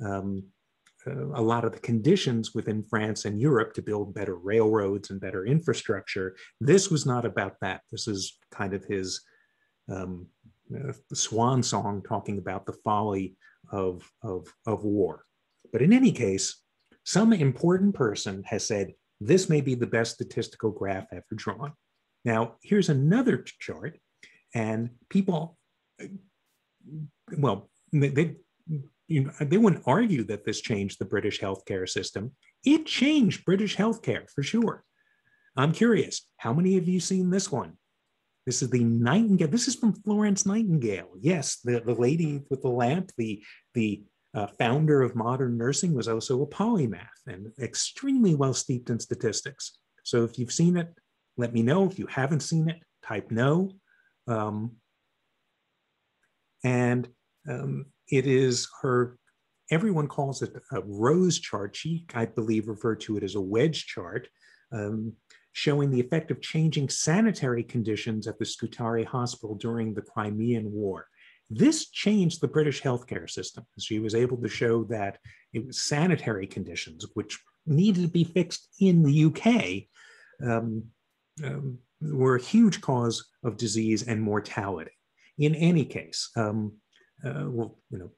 a lot of the conditions within France and Europe to build better railroads and better infrastructure. This was not about that. This is kind of his swan song talking about the folly of war. But in any case, some important person has said, this may be the best statistical graph ever drawn. Now, here's another chart, and people, well, they wouldn't argue that this changed the British healthcare system. It changed British healthcare for sure. I'm curious, how many of you seen this one? This is the Nightingale. This is from Florence Nightingale. Yes, the lady with the lamp, the founder of modern nursing, was also a polymath and extremely well steeped in statistics. So if you've seen it, let me know. If you haven't seen it, type no. It is her, everyone calls it a rose chart. She, I believe, referred to it as a wedge chart, showing the effect of changing sanitary conditions at the Scutari Hospital during the Crimean War. This changed the British healthcare system. She was able to show that it was sanitary conditions, which needed to be fixed in the UK, were a huge cause of disease and mortality. In any case, well, you know,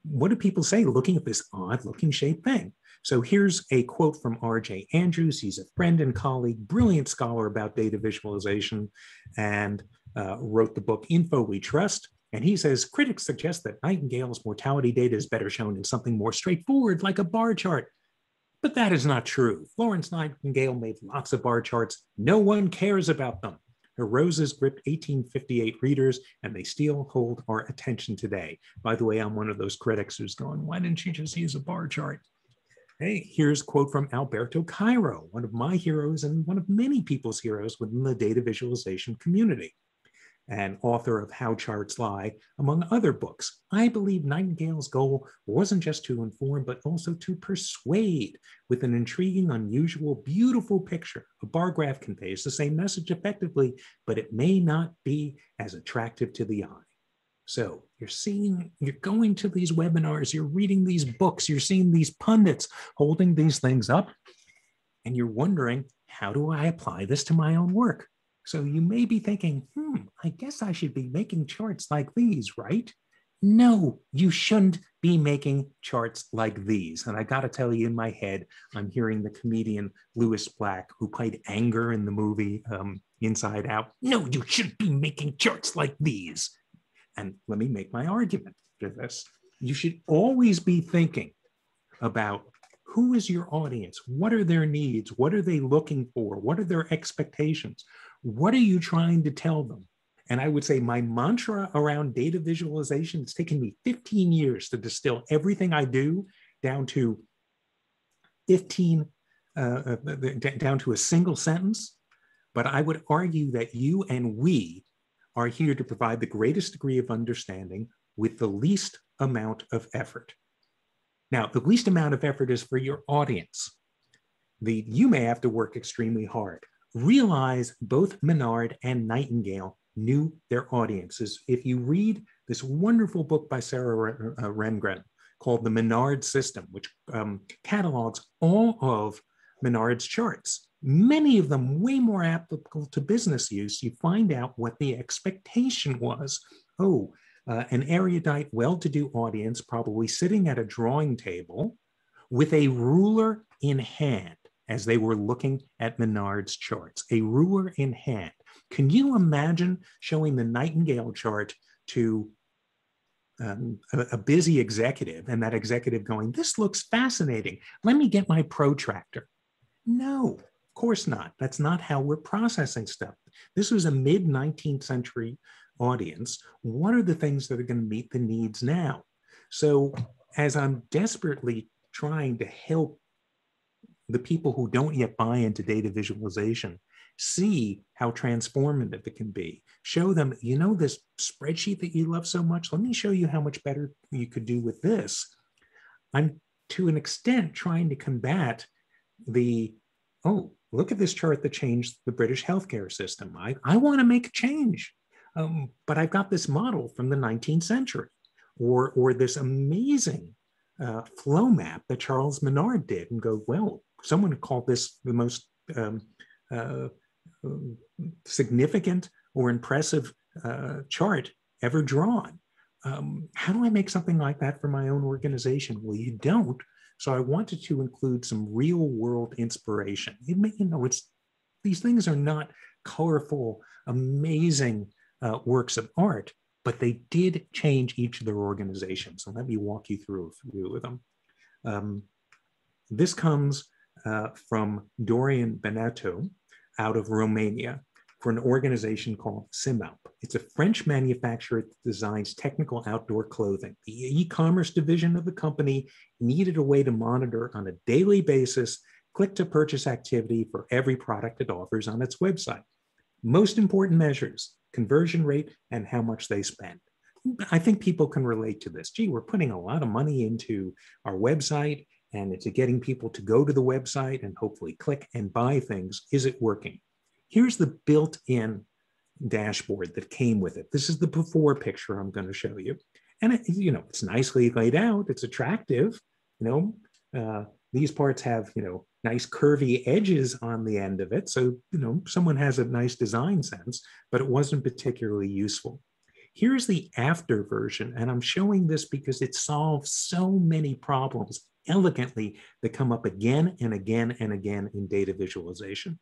what do people say looking at this odd looking shaped thing? So here's a quote from R.J. Andrews. He's a friend and colleague, brilliant scholar about data visualization, and wrote the book Info We Trust. And he says, critics suggest that Nightingale's mortality data is better shown in something more straightforward, like a bar chart. But that is not true. Florence Nightingale made lots of bar charts. No one cares about them. Her roses gripped 1858 readers, and they still hold our attention today. By the way, I'm one of those critics who's going, why didn't you just use a bar chart? Hey, here's a quote from Alberto Cairo, one of my heroes and one of many people's heroes within the data visualization community, and author of How Charts Lie, among other books. I believe Nightingale's goal wasn't just to inform, but also to persuade. With an intriguing, unusual, beautiful picture, a bar graph conveys the same message effectively, but it may not be as attractive to the eye. So you're going to these webinars, you're reading these books, you're seeing these pundits holding these things up, and you're wondering, how do I apply this to my own work? So you may be thinking, I guess I should be making charts like these, right? No, you shouldn't be making charts like these. And I got to tell you, in my head, I'm hearing the comedian Louis Black, who played Anger in the movie Inside Out. No, you shouldn't be making charts like these. And let me make my argument for this. You should always be thinking about who is your audience? What are their needs? What are they looking for? What are their expectations? What are you trying to tell them? And I would say my mantra around data visualization, it's taken me 15 years to distill everything I do down to down to a single sentence. But I would argue that you and we are here to provide the greatest degree of understanding with the least amount of effort. Now, the least amount of effort is for your audience. You may have to work extremely hard. Realize both Menard and Nightingale knew their audiences. If you read this wonderful book by Sarah Rengren called The Menard System, which catalogs all of Menard's charts, many of them way more applicable to business use, you find out what the expectation was. An erudite, well-to-do audience probably sitting at a drawing table with a ruler in hand as they were looking at Menard's charts, a ruler in hand. Can you imagine showing the Nightingale chart to a busy executive, and that executive going, this looks fascinating. Let me get my protractor. No, of course not. That's not how we're processing stuff. This was a mid-19th century audience. What are the things that are going to meet the needs now? So as I'm desperately trying to help the people who don't yet buy into data visualization see how transformative it can be, show them, you know, this spreadsheet that you love so much, let me show you how much better you could do with this. I'm to an extent trying to combat look at this chart that changed the British healthcare system. I want to make a change. But I've got this model from the 19th century, or this amazing flow map that Charles Menard did, and go, well, someone called this the most significant or impressive chart ever drawn. How do I make something like that for my own organization? Well, you don't. So I wanted to include some real world inspiration. These things are not colorful, amazing works of art, but they did change each of their organizations. So let me walk you through a few of them. This comes from Dorian Beneteau out of Romania for an organization called Simaup. It's a French manufacturer that designs technical outdoor clothing. The e-commerce division of the company needed a way to monitor on a daily basis click-to-purchase activity for every product it offers on its website. Most important measures: conversion rate and how much they spend. I think people can relate to this. Gee, we're putting a lot of money into our website and into getting people to go to the website and hopefully click and buy things. Is it working? Here's the built-in dashboard that came with it. This is the before picture I'm going to show you. And it's nicely laid out. It's attractive. These parts have, nice curvy edges on the end of it. So, someone has a nice design sense, but it wasn't particularly useful. Here's the after version. And I'm showing this because it solves so many problems elegantly that come up again and again and again in data visualization.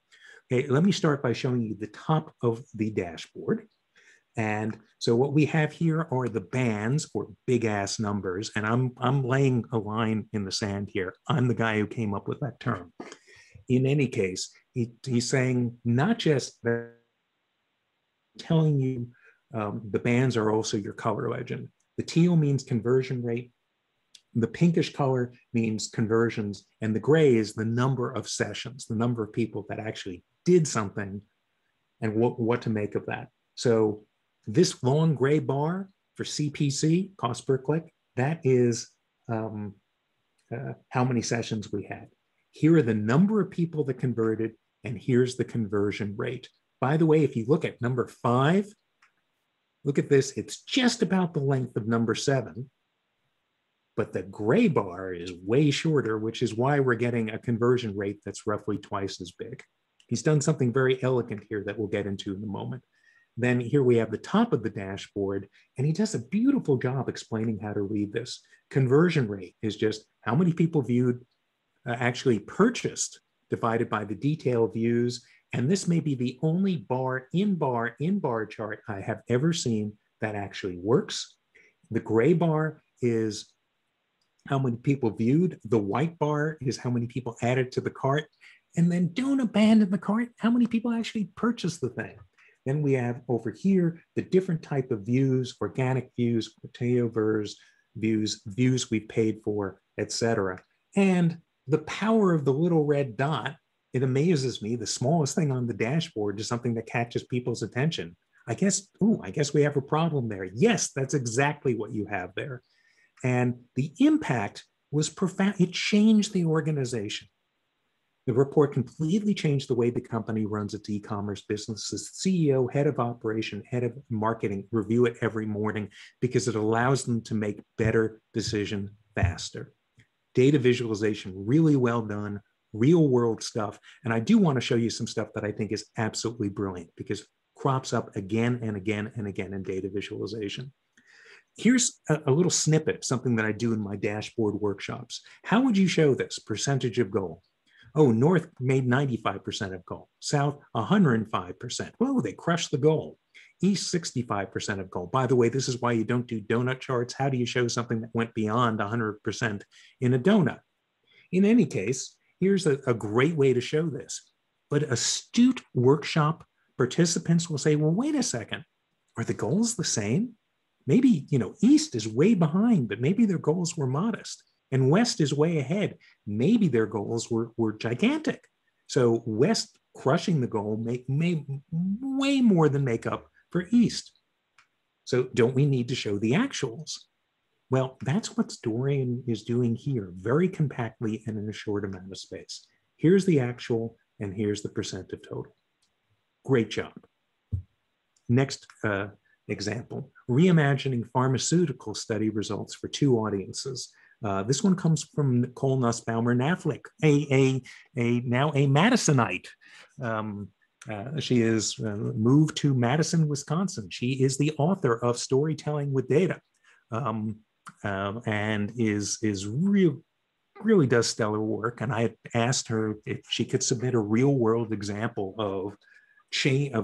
Okay, let me start by showing you the top of the dashboard. And so what we have here are the bands, or big ass numbers. And I'm laying a line in the sand here. I'm the guy who came up with that term. In any case, he's saying not just that, telling you the bands are also your color legend. The teal means conversion rate. The pinkish color means conversions. And the gray is the number of sessions, the number of people that actually did something and what to make of that. So this long gray bar for CPC, cost per click, that is how many sessions we had. Here are the number of people that converted, and here's the conversion rate. By the way, if you look at number 5, look at this, it's just about the length of number 7, but the gray bar is way shorter, which is why we're getting a conversion rate that's roughly twice as big. He's done something very elegant here that we'll get into in a moment. Then here we have the top of the dashboard, and he does a beautiful job explaining how to read this. Conversion rate is just how many people viewed, actually purchased, divided by the detail views. And this may be the only bar in bar chart I have ever seen that actually works. The gray bar is how many people viewed. The white bar is how many people added to the cart. And then don't abandon the cart, how many people actually purchased the thing. Then we have over here the different type of views, organic views, potato views we've paid for, etc. And the power of the little red dot, it amazes me. The smallest thing on the dashboard is something that catches people's attention. I guess we have a problem there. Yes, that's exactly what you have there. And the impact was profound. It changed the organization. The report completely changed the way the company runs its e-commerce business. The CEO, head of operation, head of marketing review it every morning because it allows them to make better decisions faster. Data visualization, really well done, real world stuff. And I do want to show you some stuff that I think is absolutely brilliant because it crops up again and again and again in data visualization. Here's a little snippet, something that I do in my dashboard workshops. How would you show this percentage of goal? Oh, North made 95% of goal. South, 105%. Whoa, they crushed the goal. East, 65% of goal. By the way, this is why you don't do donut charts. How do you show something that went beyond 100% in a donut? In any case, here's a great way to show this. But astute workshop participants will say, well, wait a second. Are the goals the same? Maybe, East is way behind, but maybe their goals were modest. And West is way ahead. Maybe their goals were gigantic. So West crushing the goal may way more than make up for East. So don't we need to show the actuals? Well, that's what Dorian is doing here, very compactly and in a short amount of space. Here's the actual, and here's the percent of total. Great job. Next example, reimagining pharmaceutical study results for 2 audiences. This one comes from Nicole Nussbaumer-Knaflick, now a Madisonite. She is moved to Madison, Wisconsin. She is the author of Storytelling with Data, and is really does stellar work. And I asked her if she could submit a real world example of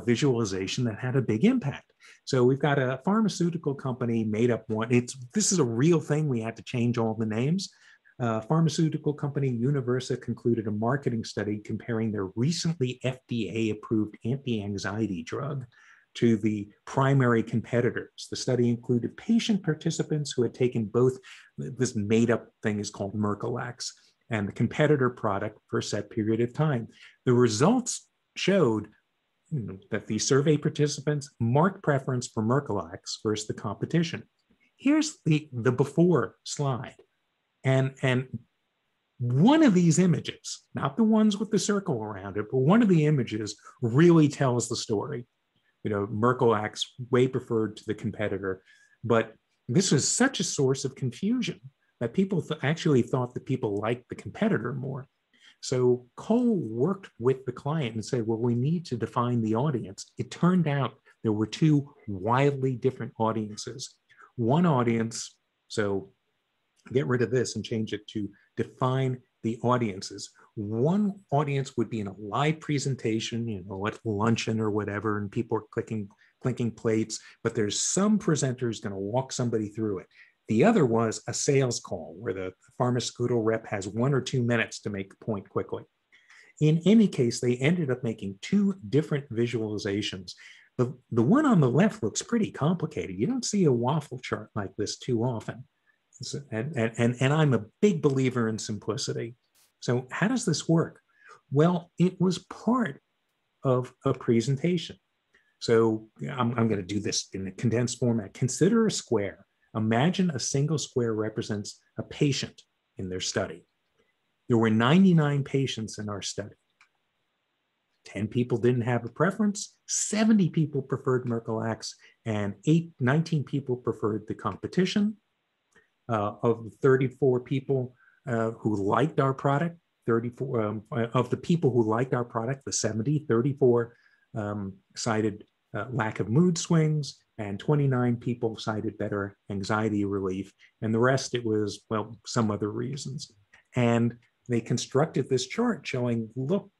visualization that had a big impact. So we've got a pharmaceutical company made up one. This is a real thing. We had to change all the names. Pharmaceutical company Universa concluded a marketing study comparing their recently FDA-approved anti-anxiety drug to the primary competitors. The study included patient participants who had taken both. This made-up thing is called Mercalax, and the competitor product for a set period of time. The results showed that the survey participants marked preference for Mercalax versus the competition. Here's the before slide. And one of these images, not the ones with the circle around it, but one of the images really tells the story. Merkel acts way preferred to the competitor. But this was such a source of confusion that people actually thought that people liked the competitor more. So Cole worked with the client and said, well, we need to define the audience. It turned out there were two wildly different audiences. One audience, so get rid of this and change it to define the audiences. One audience would be in a live presentation, at luncheon or whatever, and people are clinking plates, but there's some presenters going to walk somebody through it. The other was a sales call where the pharmaceutical rep has 1 or 2 minutes to make a point quickly. In any case, they ended up making two different visualizations. The one on the left looks pretty complicated. You don't see a waffle chart like this too often. And I'm a big believer in simplicity. So how does this work? Well, it was part of a presentation. So I'm going to do this in a condensed format. Consider a square. Imagine a single square represents a patient in their study. There were 99 patients in our study. 10 people didn't have a preference, 70 people preferred Merkel-Ax, and 19 people preferred the competition. Of the 34 people who liked our product, 34 of the people who liked our product, the 70, 34 cited lack of mood swings, and 29 people cited better anxiety relief. And the rest, it was, well, some other reasons. And they constructed this chart showing, look,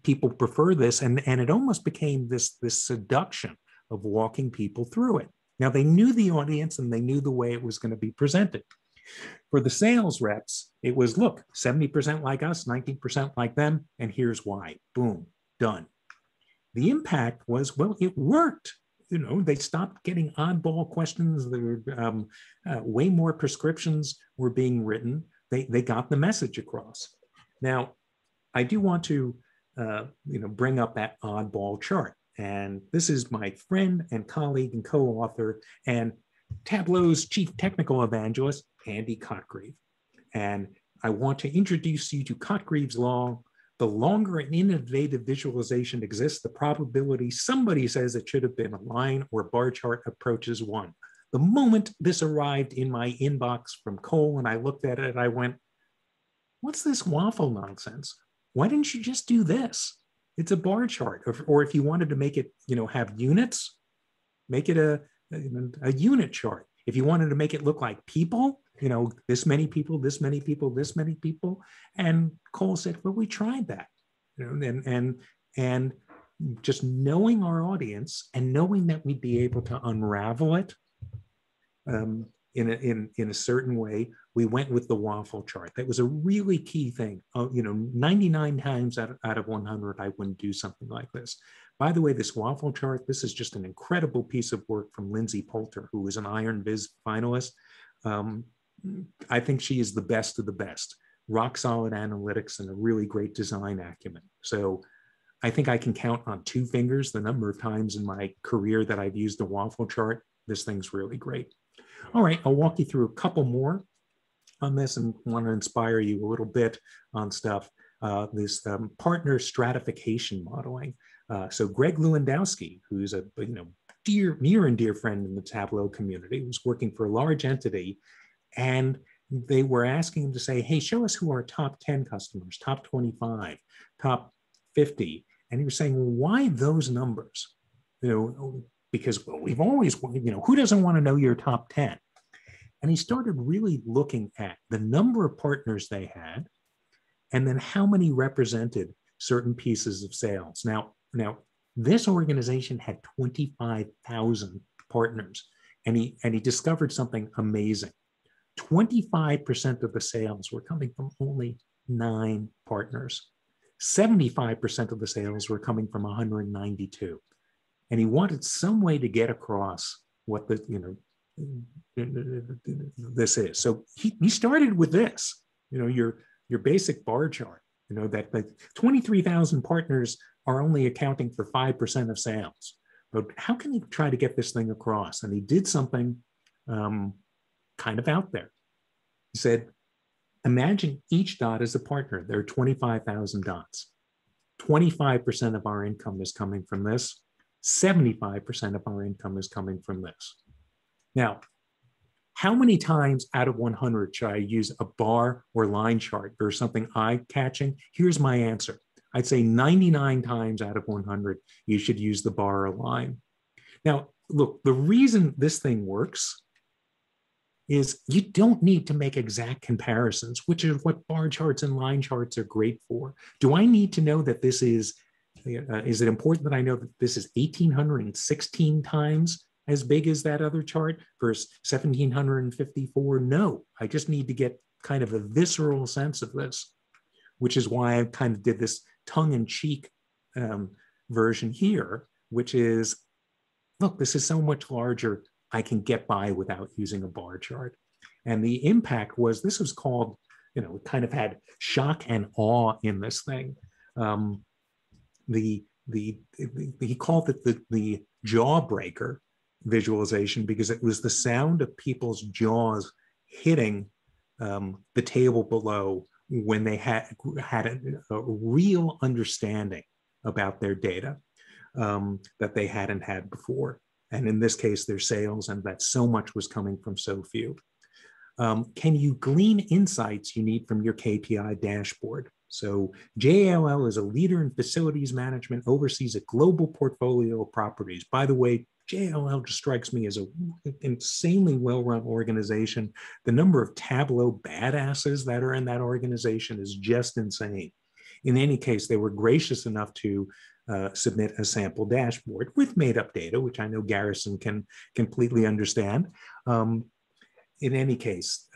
people prefer this. And it almost became this seduction of walking people through it. Now, they knew the audience and they knew the way it was going to be presented. For the sales reps, it was, look, 70% like us, 19% like them, and here's why. Boom, done. The impact was, well, it worked. They stopped getting oddball questions. There were way more prescriptions were being written. They got the message across. Now, I do want to bring up that oddball chart. And this is my friend and colleague and co-author and Tableau's chief technical evangelist, Andy Cotgreave. And I want to introduce you to Cotgreave's law. The longer an innovative visualization exists, the probability somebody says it should have been a line or bar chart approaches 1. The moment this arrived in my inbox from Cole and I looked at it, I went, what's this waffle nonsense? Why didn't you just do this? It's a bar chart. Or if you wanted to make it, have units, make it a unit chart. If you wanted to make it look like people, this many people, this many people, this many people. And Cole said, well, we tried that. And just knowing our audience and knowing that we'd be able to unravel it in a certain way, we went with the waffle chart. That was a really key thing. 99 times out of 100, I wouldn't do something like this. By the way, this waffle chart, this is just an incredible piece of work from Lindsay Poulter, who was an Iron Viz finalist. I think she is the best of the best. Rock solid analytics and a really great design acumen. So I think I can count on 2 fingers the number of times in my career that I've used a waffle chart. This thing's really great. All right, I'll walk you through a couple more on this and want to inspire you a little bit on stuff. This partner stratification modeling. So Greg Lewandowski, who's a near and dear friend in the Tableau community, was working for a large entity, and they were asking him to say, hey, show us who our top 10 customers, top 25, top 50. And he was saying, well, why those numbers? Because, well, we've always, who doesn't want to know your top 10? And he started really looking at the number of partners they had, and then how many represented certain pieces of sales. Now, this organization had 25,000 partners, and he discovered something amazing. 25% of the sales were coming from only 9 partners. 75% of the sales were coming from 192. And he wanted some way to get across what this is. So he started with this, your basic bar chart, that 23,000 partners are only accounting for 5% of sales. But how can he try to get this thing across? And he did something kind of out there. He said, imagine each dot is a partner. There are 25,000 dots. 25% of our income is coming from this. 75% of our income is coming from this. Now, how many times out of 100 should I use a bar or line chart or something eye-catching? Here's my answer. I'd say 99 times out of 100, you should use the bar or line. Now, look, the reason this thing works is you don't need to make exact comparisons, which is what bar charts and line charts are great for. Do I need to know that this is it important that I know that this is 1,816 times as big as that other chart versus 1,754? No, I just need to get kind of a visceral sense of this, which is why I kind of did this tongue-in-cheek version here, which is, look, this is so much larger, I can get by without using a bar chart. And the impact was, this was called, it kind of had shock and awe in this thing. He called it the jawbreaker visualization because it was the sound of people's jaws hitting the table below when they had a real understanding about their data that they hadn't had before. And in this case, their sales, and that so much was coming from so few. Can you glean insights you need from your KPI dashboard? So JLL is a leader in facilities management, oversees a global portfolio of properties. By the way, JLL just strikes me as an insanely well-run organization. The number of Tableau badasses that are in that organization is just insane. In any case, they were gracious enough to submit a sample dashboard with made-up data, which I know Garrison can completely understand. In any case,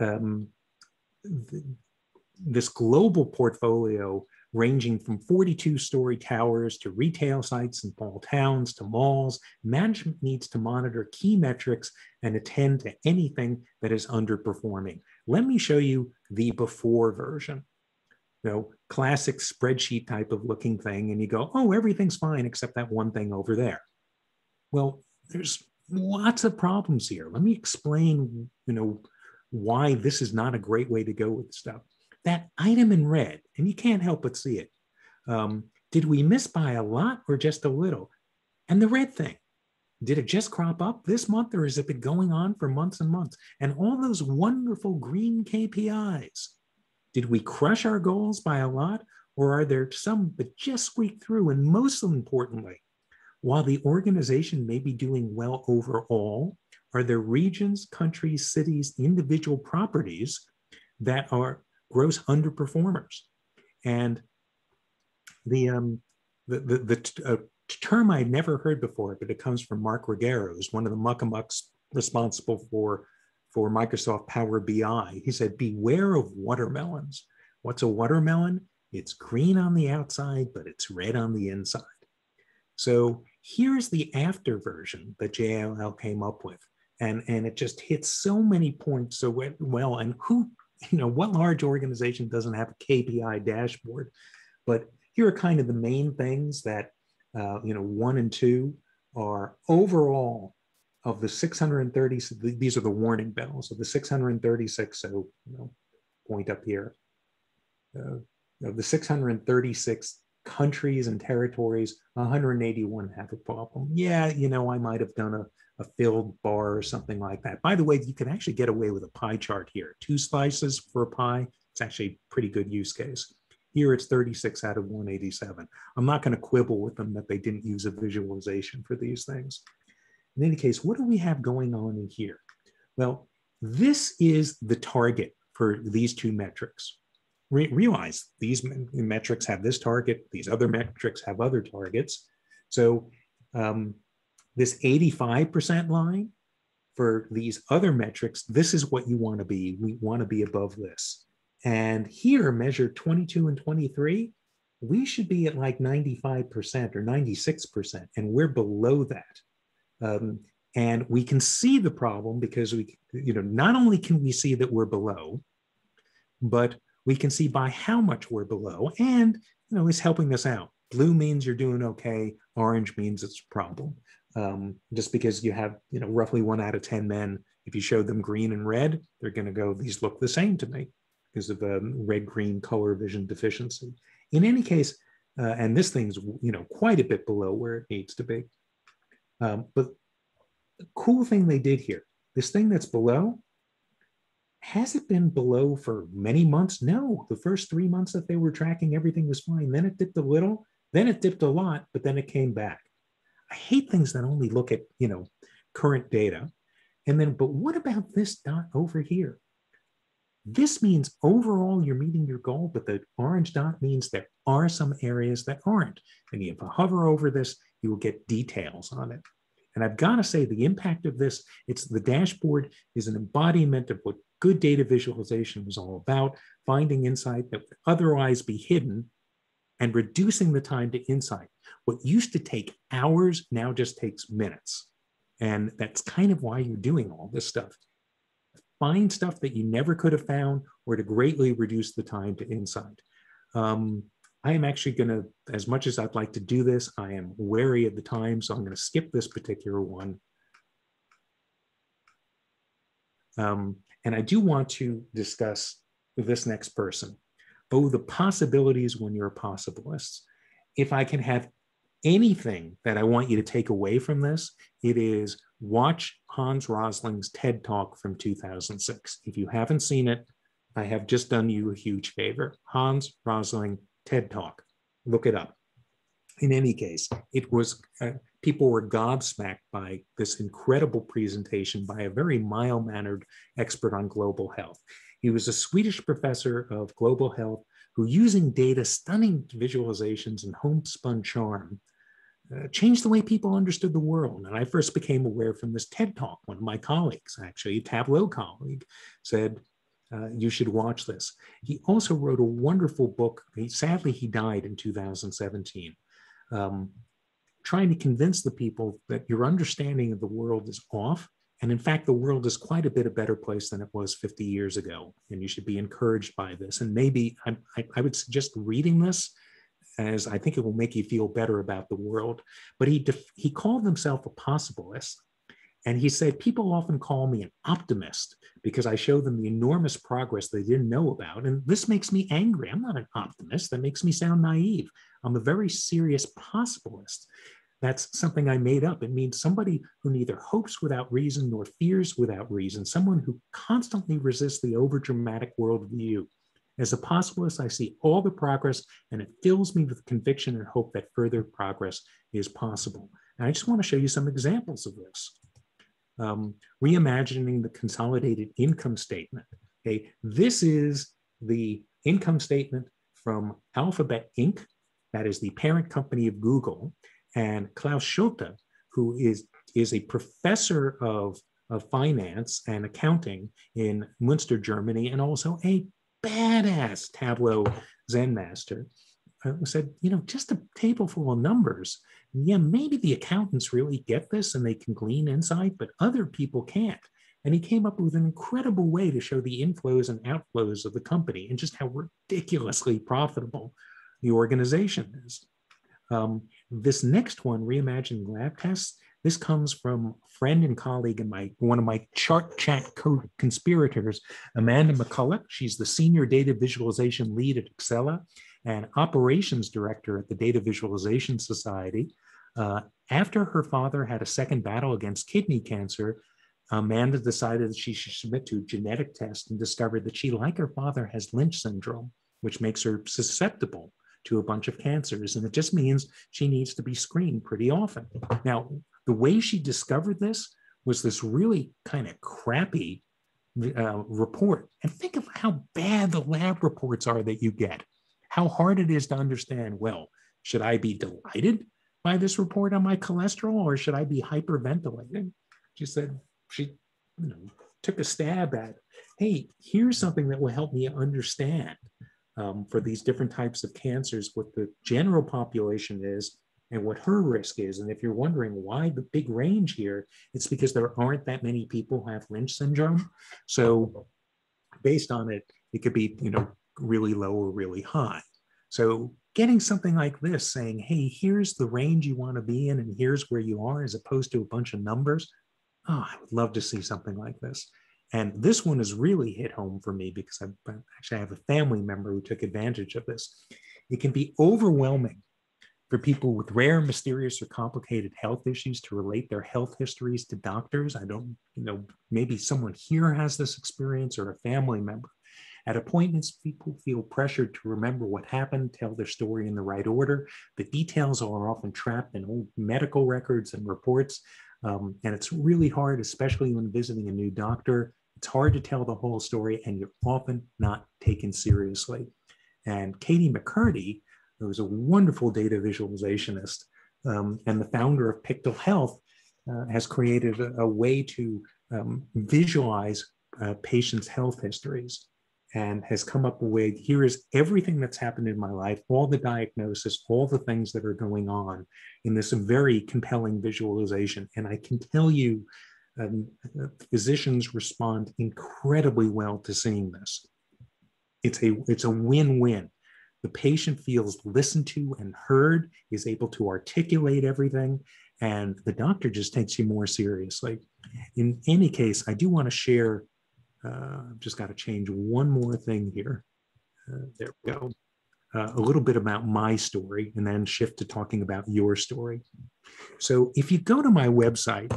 this global portfolio ranging from 42-story towers to retail sites in small towns to malls, management needs to monitor key metrics and attend to anything that is underperforming. Let me show you the before version. Classic spreadsheet type of looking thing, and you go, oh, everything's fine except that one thing over there. Well, there's lots of problems here. Let me explain, why this is not a great way to go with stuff. That item in red, and you can't help but see it. Did we miss by a lot or just a little? And the red thing, did it just crop up this month, or has it been going on for months and months? And all those wonderful green KPIs, did we crush our goals by a lot, or are there some that just squeak through? And most importantly, while the organization may be doing well overall, are there regions, countries, cities, individual properties that are gross underperformers? And the term I'd never heard before, but it comes from Mark Ruggiero, who's one of the muckamucks responsible for Microsoft Power BI. He said, beware of watermelons. What's a watermelon? It's green on the outside, but it's red on the inside. So here's the after version that JLL came up with. And it just hits so many points so well. And what large organization doesn't have a KPI dashboard? But here are kind of the main things that, 1 and 2 are overall of the 630, these are the warning bells of the 636, so point up here, of the 636 countries and territories, 181 have a problem. Yeah, I might have done a filled bar or something like that. By the way, you can actually get away with a pie chart here. 2 slices for a pie, it's actually a pretty good use case. Here it's 36 out of 187. I'm not going to quibble with them that they didn't use a visualization for these things. In any case, what do we have going on in here? Well, this is the target for these 2 metrics. Realize these metrics have this target, these other metrics have other targets. So this 85% line for these other metrics, this is what you want to be. We want to be above this. And here, measured 22 and 23, we should be at like 95% or 96%, and we're below that. And we can see the problem because we, not only can we see that we're below, but we can see by how much we're below, and it's helping us out. Blue means you're doing okay. Orange means it's a problem. Just because you have roughly 1 out of 10 men, if you show them green and red, they're going to go, these look the same to me because of a red-green color vision deficiency. In any case, and this thing's quite a bit below where it needs to be. But the cool thing they did here, this thing that's below, has it been below for many months? No, the first 3 months that they were tracking, everything was fine. Then it dipped a little, then it dipped a lot, but then it came back. I hate things that only look at, current data. And then, but what about this dot over here? This means overall you're meeting your goal, but the orange dot means there are some areas that aren't. And if I hover over this, you will get details on it. And I've got to say the impact of this, the dashboard is an embodiment of what good data visualization was all about, finding insight that would otherwise be hidden and reducing the time to insight. What used to take hours now just takes minutes. And that's kind of why you're doing all this stuff. Find stuff that you never could have found or to greatly reduce the time to insight. I am actually going to, as much as I'd like to do this, I am wary of the time, so I'm going to skip this particular one. And I do want to discuss with this next person, the possibilities when you're a possibilist. If I can have anything that I want you to take away from this, it is watch Hans Rosling's TED Talk from 2006. If you haven't seen it, I have just done you a huge favor. Hans Rosling TED Talk, look it up. In any case, it was, people were gobsmacked by this incredible presentation by a very mild-mannered expert on global health. He was a Swedish professor of global health who, using data, stunning visualizations, and homespun charm, changed the way people understood the world. And I first became aware from this TED Talk. One of my colleagues, actually a Tableau colleague, said, you should watch this. He also wrote a wonderful book. Sadly, he died in 2017, trying to convince the people that your understanding of the world is off. And in fact, the world is quite a bit a better place than it was 50 years ago. And you should be encouraged by this. And maybe I would suggest reading this, as I think it will make you feel better about the world. But he called himself a possibilist. And he said, people often call me an optimist because I show them the enormous progress they didn't know about. And this makes me angry. I'm not an optimist. That makes me sound naive. I'm a very serious possibilist. That's something I made up. It means somebody who neither hopes without reason nor fears without reason, someone who constantly resists the overdramatic worldview. As a possibilist, I see all the progress, and it fills me with conviction and hope that further progress is possible. And I just want to show you some examples of this. Reimagining the consolidated income statement. Okay, this is the income statement from Alphabet Inc. That is the parent company of Google. And Klaus Schulte, who is a professor of finance and accounting in Münster, Germany, and also a badass Tableau Zen master, said, just a table full of numbers. Yeah, maybe the accountants really get this and they can glean insight, but other people can't. And he came up with an incredible way to show the inflows and outflows of the company and just how ridiculously profitable the organization is. This next one, Reimagined Lab Tests, this comes from a friend and colleague and one of my chart chat co-conspirators, Amanda McCulloch. She's the senior data visualization lead at Excella and operations director at the Data Visualization Society. After her father had a second battle against kidney cancer, Amanda decided that she should submit to a genetic test and discovered that she, like her father, has Lynch syndrome, which makes her susceptible to a bunch of cancers. And it just means she needs to be screened pretty often. Now, the way she discovered this was this really kind of crappy report. And think of how bad the lab reports are that you get, how hard it is to understand, well, should I be delighted by this report on my cholesterol or should I be hyperventilating? She said, she took a stab at, hey, here's something that will help me understand for these different types of cancers, what the general population is and what her risk is. And if you're wondering why the big range here, it's because there aren't that many people who have Lynch syndrome. So based on it, it could be, really low or really high. So getting something like this saying, hey, here's the range you want to be in and here's where you are, as opposed to a bunch of numbers. Oh, I would love to see something like this. And this one has really hit home for me because I have a family member who took advantage of this. It can be overwhelming for people with rare, mysterious, or complicated health issues to relate their health histories to doctors. I don't, maybe someone here has this experience or a family member. At appointments, people feel pressured to remember what happened, tell their story in the right order. The details are often trapped in old medical records and reports. And it's really hard, especially when visiting a new doctor. It's hard to tell the whole story, and you're often not taken seriously. And Katie McCurdy, who is a wonderful data visualizationist and the founder of Pictal Health, has created a way to visualize patients' health histories, and has come up with, here is everything that's happened in my life, all the diagnosis, all the things that are going on in this very compelling visualization. And I can tell you, physicians respond incredibly well to seeing this. It's a win-win. The patient feels listened to and heard, is able to articulate everything, and the doctor just takes you more seriously. In any case, I do want to share, I've just got to change one more thing here. There we go. A little bit about my story, and then shift to talking about your story. So if you go to my website,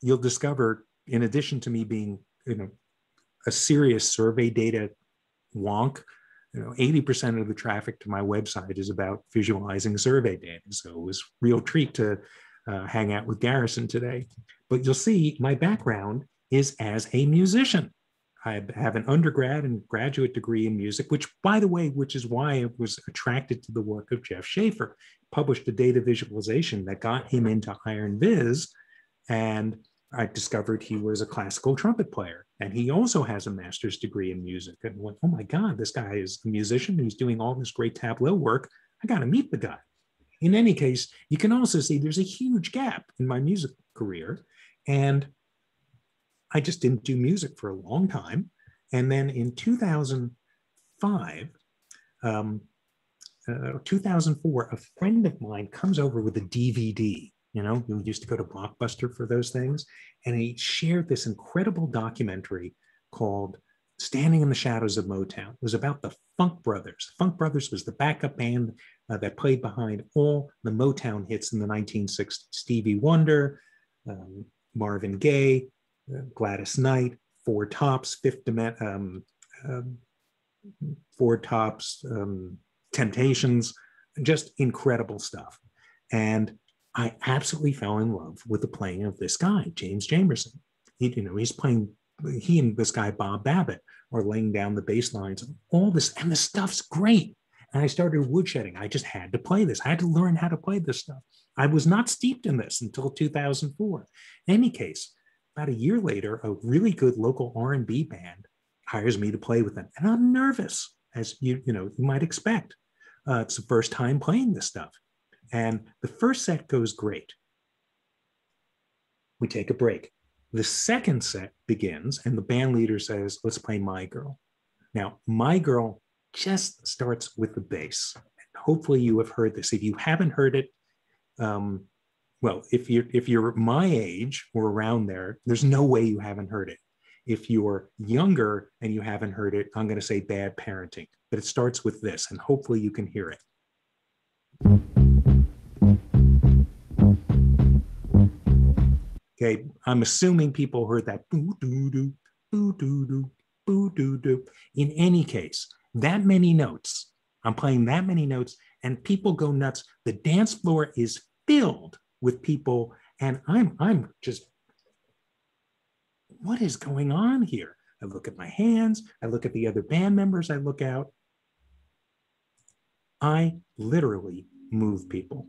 you'll discover, in addition to me being, a serious survey data wonk, 80% of the traffic to my website is about visualizing survey data. So it was a real treat to hang out with Garrison today. But you'll see my background is as a musician. I have an undergrad and graduate degree in music, which, by the way, which is why I was attracted to the work of Jeff Schaefer. Published a data visualization that got him into Iron Viz, and I discovered he was a classical trumpet player, and he also has a master's degree in music. And went, oh my God, this guy is a musician who's doing all this great Tableau work. I got to meet the guy. In any case, you can also see there's a huge gap in my music career, and I just didn't do music for a long time. And then in 2005, 2004, a friend of mine comes over with a DVD. We used to go to Blockbuster for those things. And he shared this incredible documentary called Standing in the Shadows of Motown. It was about the Funk Brothers. Funk Brothers was the backup band that played behind all the Motown hits in the 1960s. Stevie Wonder, Marvin Gaye, Gladys Knight, Four Tops, Four Tops, Temptations, just incredible stuff. And I absolutely fell in love with the playing of this guy, James Jamerson. He's playing, he and this guy, Bob Babbitt, are laying down the bass lines of all this, and the stuff's great. And I started woodshedding. I just had to play this. I had to learn how to play this stuff. I was not steeped in this until 2004. In any case, about a year later, a really good local R&B band hires me to play with them. And I'm nervous, as you might expect. It's the first time playing this stuff. And the first set goes great. We take a break. The second set begins, and the band leader says, let's play My Girl. Now, My Girl just starts with the bass. Hopefully you have heard this. If you haven't heard it, well, if you're my age or around there, there's no way you haven't heard it. If you're younger and you haven't heard it, I'm going to say bad parenting. But it starts with this, and hopefully you can hear it. Okay, I'm assuming people heard that boo-doo-doo, boo-doo-doo, boo-doo-doo. In any case, that many notes, I'm playing that many notes, and people go nuts. The dance floor is filled with people, and I'm just, what is going on here? I look at my hands, I look at the other band members, I look out. I literally move people.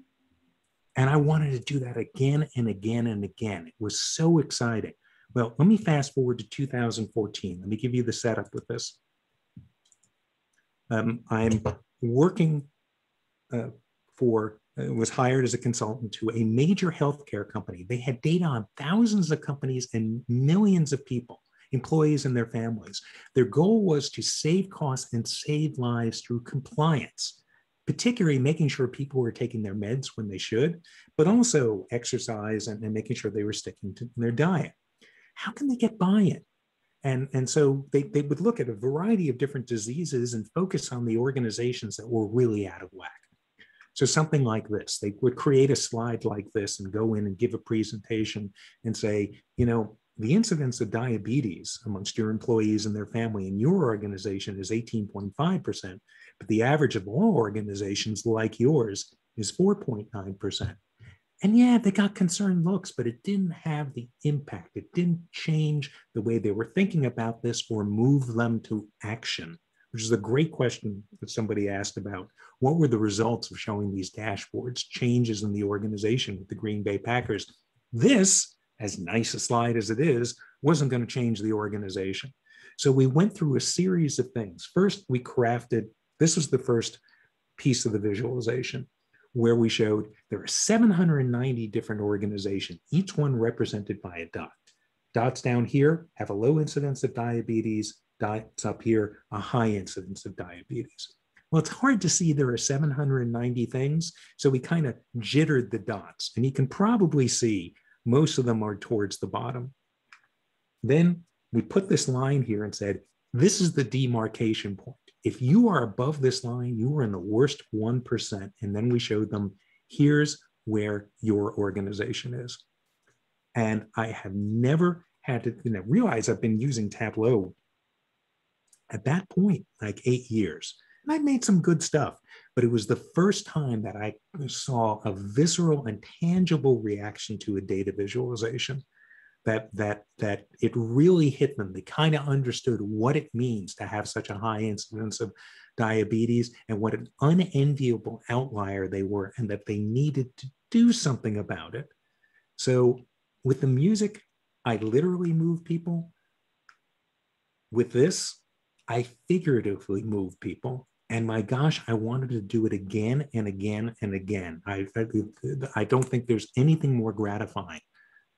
And I wanted to do that again and again and again. It was so exciting. Well, let me fast forward to 2014. Let me give you the setup with this. I'm working was hired as a consultant to a major healthcare company. They had data on thousands of companies and millions of people, employees and their families. Their goal was to save costs and save lives through compliance, particularly making sure people were taking their meds when they should, but also exercise and making sure they were sticking to their diet. How can they get buy-in? And so they would look at a variety of different diseases and focus on the organizations that were really out of whack. So something like this, they would create a slide like this and go in and give a presentation and say, you know, the incidence of diabetes amongst your employees and their family in your organization is 18.5%, but the average of all organizations like yours is 4.9%. And yeah, they got concerned looks, but it didn't have the impact. It didn't change the way they were thinking about this or move them to action, which is a great question that somebody asked about. What were the results of showing these dashboards, changes in the organization with the Green Bay Packers? This, as nice a slide as it is, wasn't going to change the organization. So we went through a series of things. First, we crafted, this was the first piece of the visualization, where we showed there are 790 different organizations, each one represented by a dot. Dots down here have a low incidence of diabetes, dots up here, a high incidence of diabetes. Well, it's hard to see there are 790 things, so we kind of jittered the dots, and you can probably see most of them are towards the bottom. Then we put this line here and said, this is the demarcation point. If you are above this line, you are in the worst 1%. And then we showed them, here's where your organization is. And I have never had to realize I've been using Tableau at that point, like 8 years. And I made some good stuff, but it was the first time that I saw a visceral and tangible reaction to a data visualization. That it really hit them. They kind of understood what it means to have such a high incidence of diabetes and what an unenviable outlier they were, and that they needed to do something about it. So with the music, I literally move people. With this, I figuratively move people. And my gosh, I wanted to do it again and again and again. I don't think there's anything more gratifying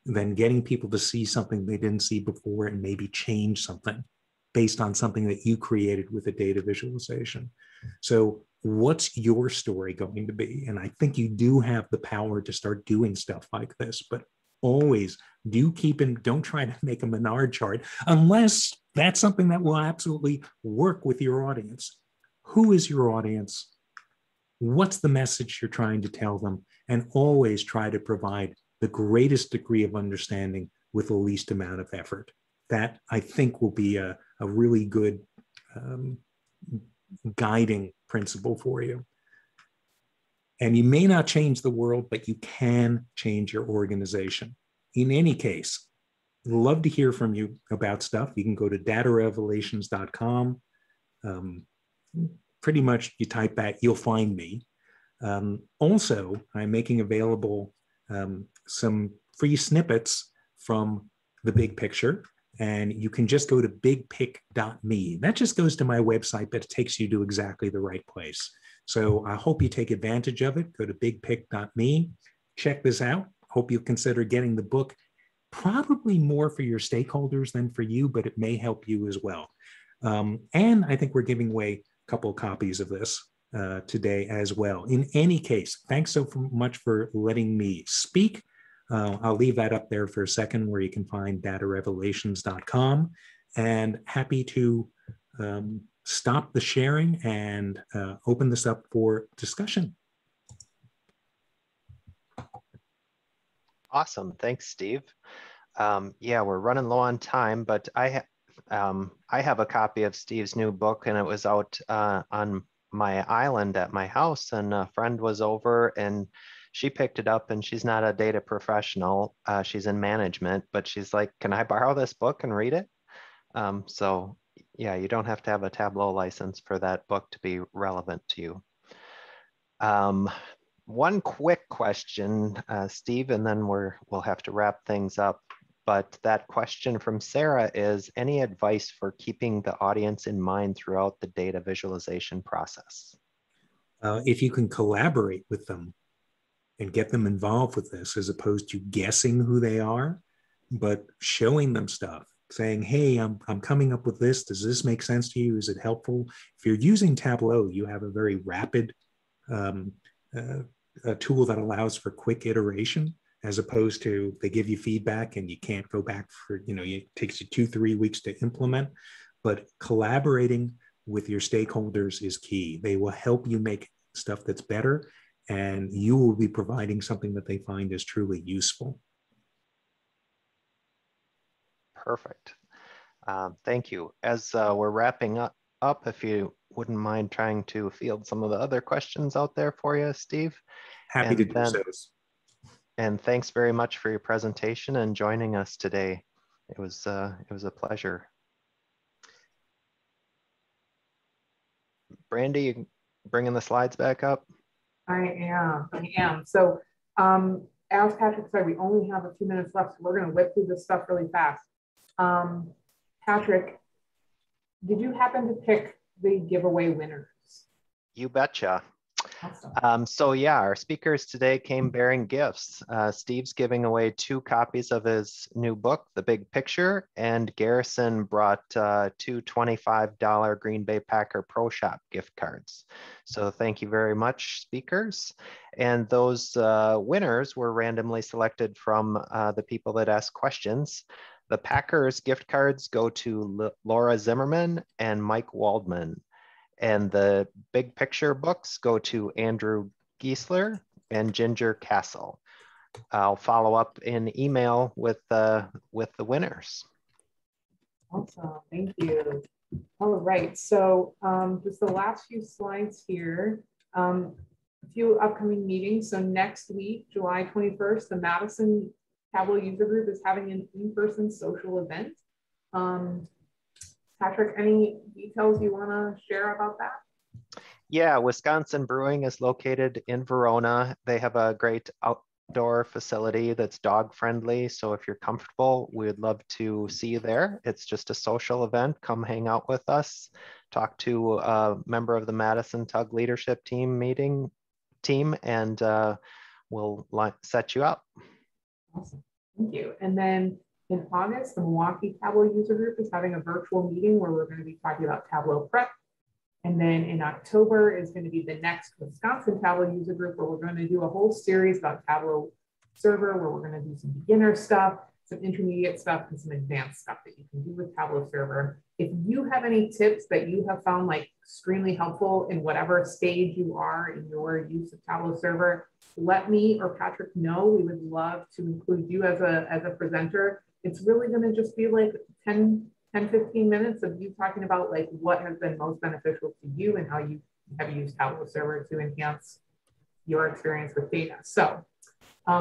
than getting people to see something they didn't see before and maybe change something based on something that you created with a data visualization. So what's your story going to be? And I think you do have the power to start doing stuff like this, but always don't try to make a Menard chart unless that's something that will absolutely work with your audience. Who is your audience? What's the message you're trying to tell them? And always try to provide the greatest degree of understanding with the least amount of effort. That, I think, will be a really good guiding principle for you. And you may not change the world, but you can change your organization. In any case, love to hear from you about stuff. You can go to datarevelations.com. Pretty much you type that, you'll find me. Also, I'm making available some free snippets from the big picture, and you can just go to bigpic.me. That just goes to my website, but it takes you to exactly the right place. So I hope you take advantage of it. Go to bigpic.me, check this out. Hope you'll consider getting the book, probably more for your stakeholders than for you, but it may help you as well. And I think we're giving away a couple of copies of this today as well. In any case, thanks so much for letting me speak. I'll leave that up there for a second where you can find datarevelations.com, and happy to stop the sharing and open this up for discussion. Awesome. Thanks, Steve. Yeah, we're running low on time, but I have a copy of Steve's new book, and it was out on my island at my house, and a friend was over and she picked it up, and she's not a data professional. She's in management, but she's like, can I borrow this book and read it? So yeah, you don't have to have a Tableau license for that book to be relevant to you. One quick question, Steve, and then we'll have to wrap things up. But that question from Sarah is, any advice for keeping the audience in mind throughout the data visualization process? If you can collaborate with them and get them involved with this, as opposed to guessing who they are, but showing them stuff, saying, hey, I'm coming up with this. Does this make sense to you? Is it helpful? If you're using Tableau, you have a very rapid a tool that allows for quick iteration, as opposed to they give you feedback and you can't go back for, it takes you 2-3 weeks to implement. But collaborating with your stakeholders is key. They will help you make stuff that's better. and you will be providing something that they find is truly useful. Perfect. Thank you. As we're wrapping up, if you wouldn't mind trying to field some of the other questions out there for you, Steve. Happy to do so. And thanks very much for your presentation and joining us today. It was a pleasure. Brandy, you bringing the slides back up? I am. So as Patrick said, we only have a few minutes left, so we're going to whip through this stuff really fast. Patrick, did you happen to pick the giveaway winners? You betcha. Awesome. So yeah, our speakers today came bearing gifts. Steve's giving away 2 copies of his new book, The Big Picture, and Garrison brought 2 $25 Green Bay Packer Pro Shop gift cards. So thank you very much, speakers. And those winners were randomly selected from the people that asked questions. The Packers gift cards go to Laura Zimmerman and Mike Waldman. And the Big Picture books go to Andrew Giesler and Ginger Castle. I'll follow up in email with the winners. Awesome, thank you. All right, so just the last few slides here. A few upcoming meetings. So next week, July 21st, the Madison Tableau user group is having an in-person social event. Patrick, any details you want to share about that? Yeah, Wisconsin Brewing is located in Verona. They have a great outdoor facility that's dog friendly. So if you're comfortable, we would love to see you there. It's just a social event. Come hang out with us, talk to a member of the Madison Tug leadership team, and we'll set you up. Awesome, thank you. And then in August, the Milwaukee Tableau user group is having a virtual meeting where we're going to be talking about Tableau prep. And then in October is going to be the next Wisconsin Tableau user group where we're going to do a whole series about Tableau Server, where we're going to do some beginner stuff, some intermediate stuff, and some advanced stuff that you can do with Tableau Server. If you have any tips that you have found like extremely helpful in whatever stage you are in your use of Tableau Server, let me or Patrick know. We would love to include you as a presenter. It's really going to just be like 10, 15 minutes of you talking about like what has been most beneficial to you and how you have used Tableau Server to enhance your experience with data. So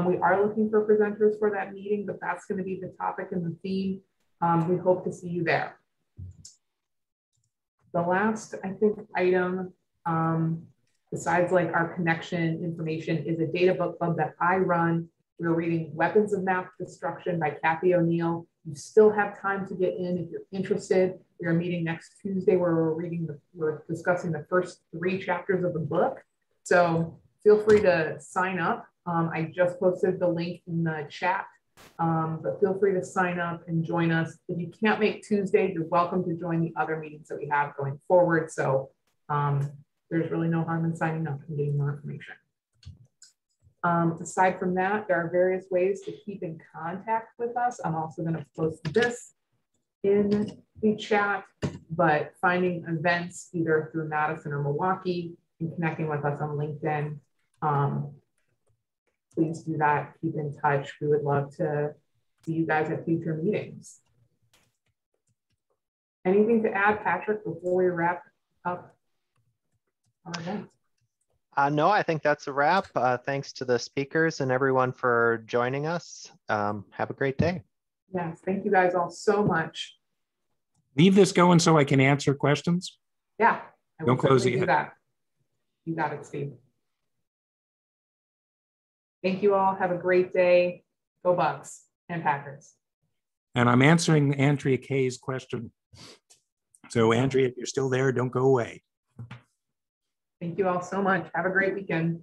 we are looking for presenters for that meeting, but that's going to be the topic and the theme. We hope to see you there. The last, I think, item, besides like our connection information, is a data book club that I run. We're reading Weapons of Math Destruction by Kathy O'Neill. You still have time to get in if you're interested. We are meeting next Tuesday where we're discussing the first 3 chapters of the book. So feel free to sign up. I just posted the link in the chat, but feel free to sign up and join us. If you can't make Tuesday, you're welcome to join the other meetings that we have going forward. So there's really no harm in signing up and getting more information. Aside from that, there are various ways to keep in contact with us. I'm also going to post this in the chat, but finding events either through Madison or Milwaukee and connecting with us on LinkedIn, please do that. Keep in touch. We would love to see you guys at future meetings. Anything to add, Patrick, before we wrap up our event? No, I think that's a wrap. Thanks to the speakers and everyone for joining us. Have a great day. Yes, thank you guys all so much. Leave this going so I can answer questions. Yeah, I Don't close it yet. That. You got it, Steve. Thank you all. Have a great day. Go Bucks and Packers. And I'm answering Andrea Kay's question. So Andrea, if you're still there, don't go away. Thank you all so much. Have a great weekend.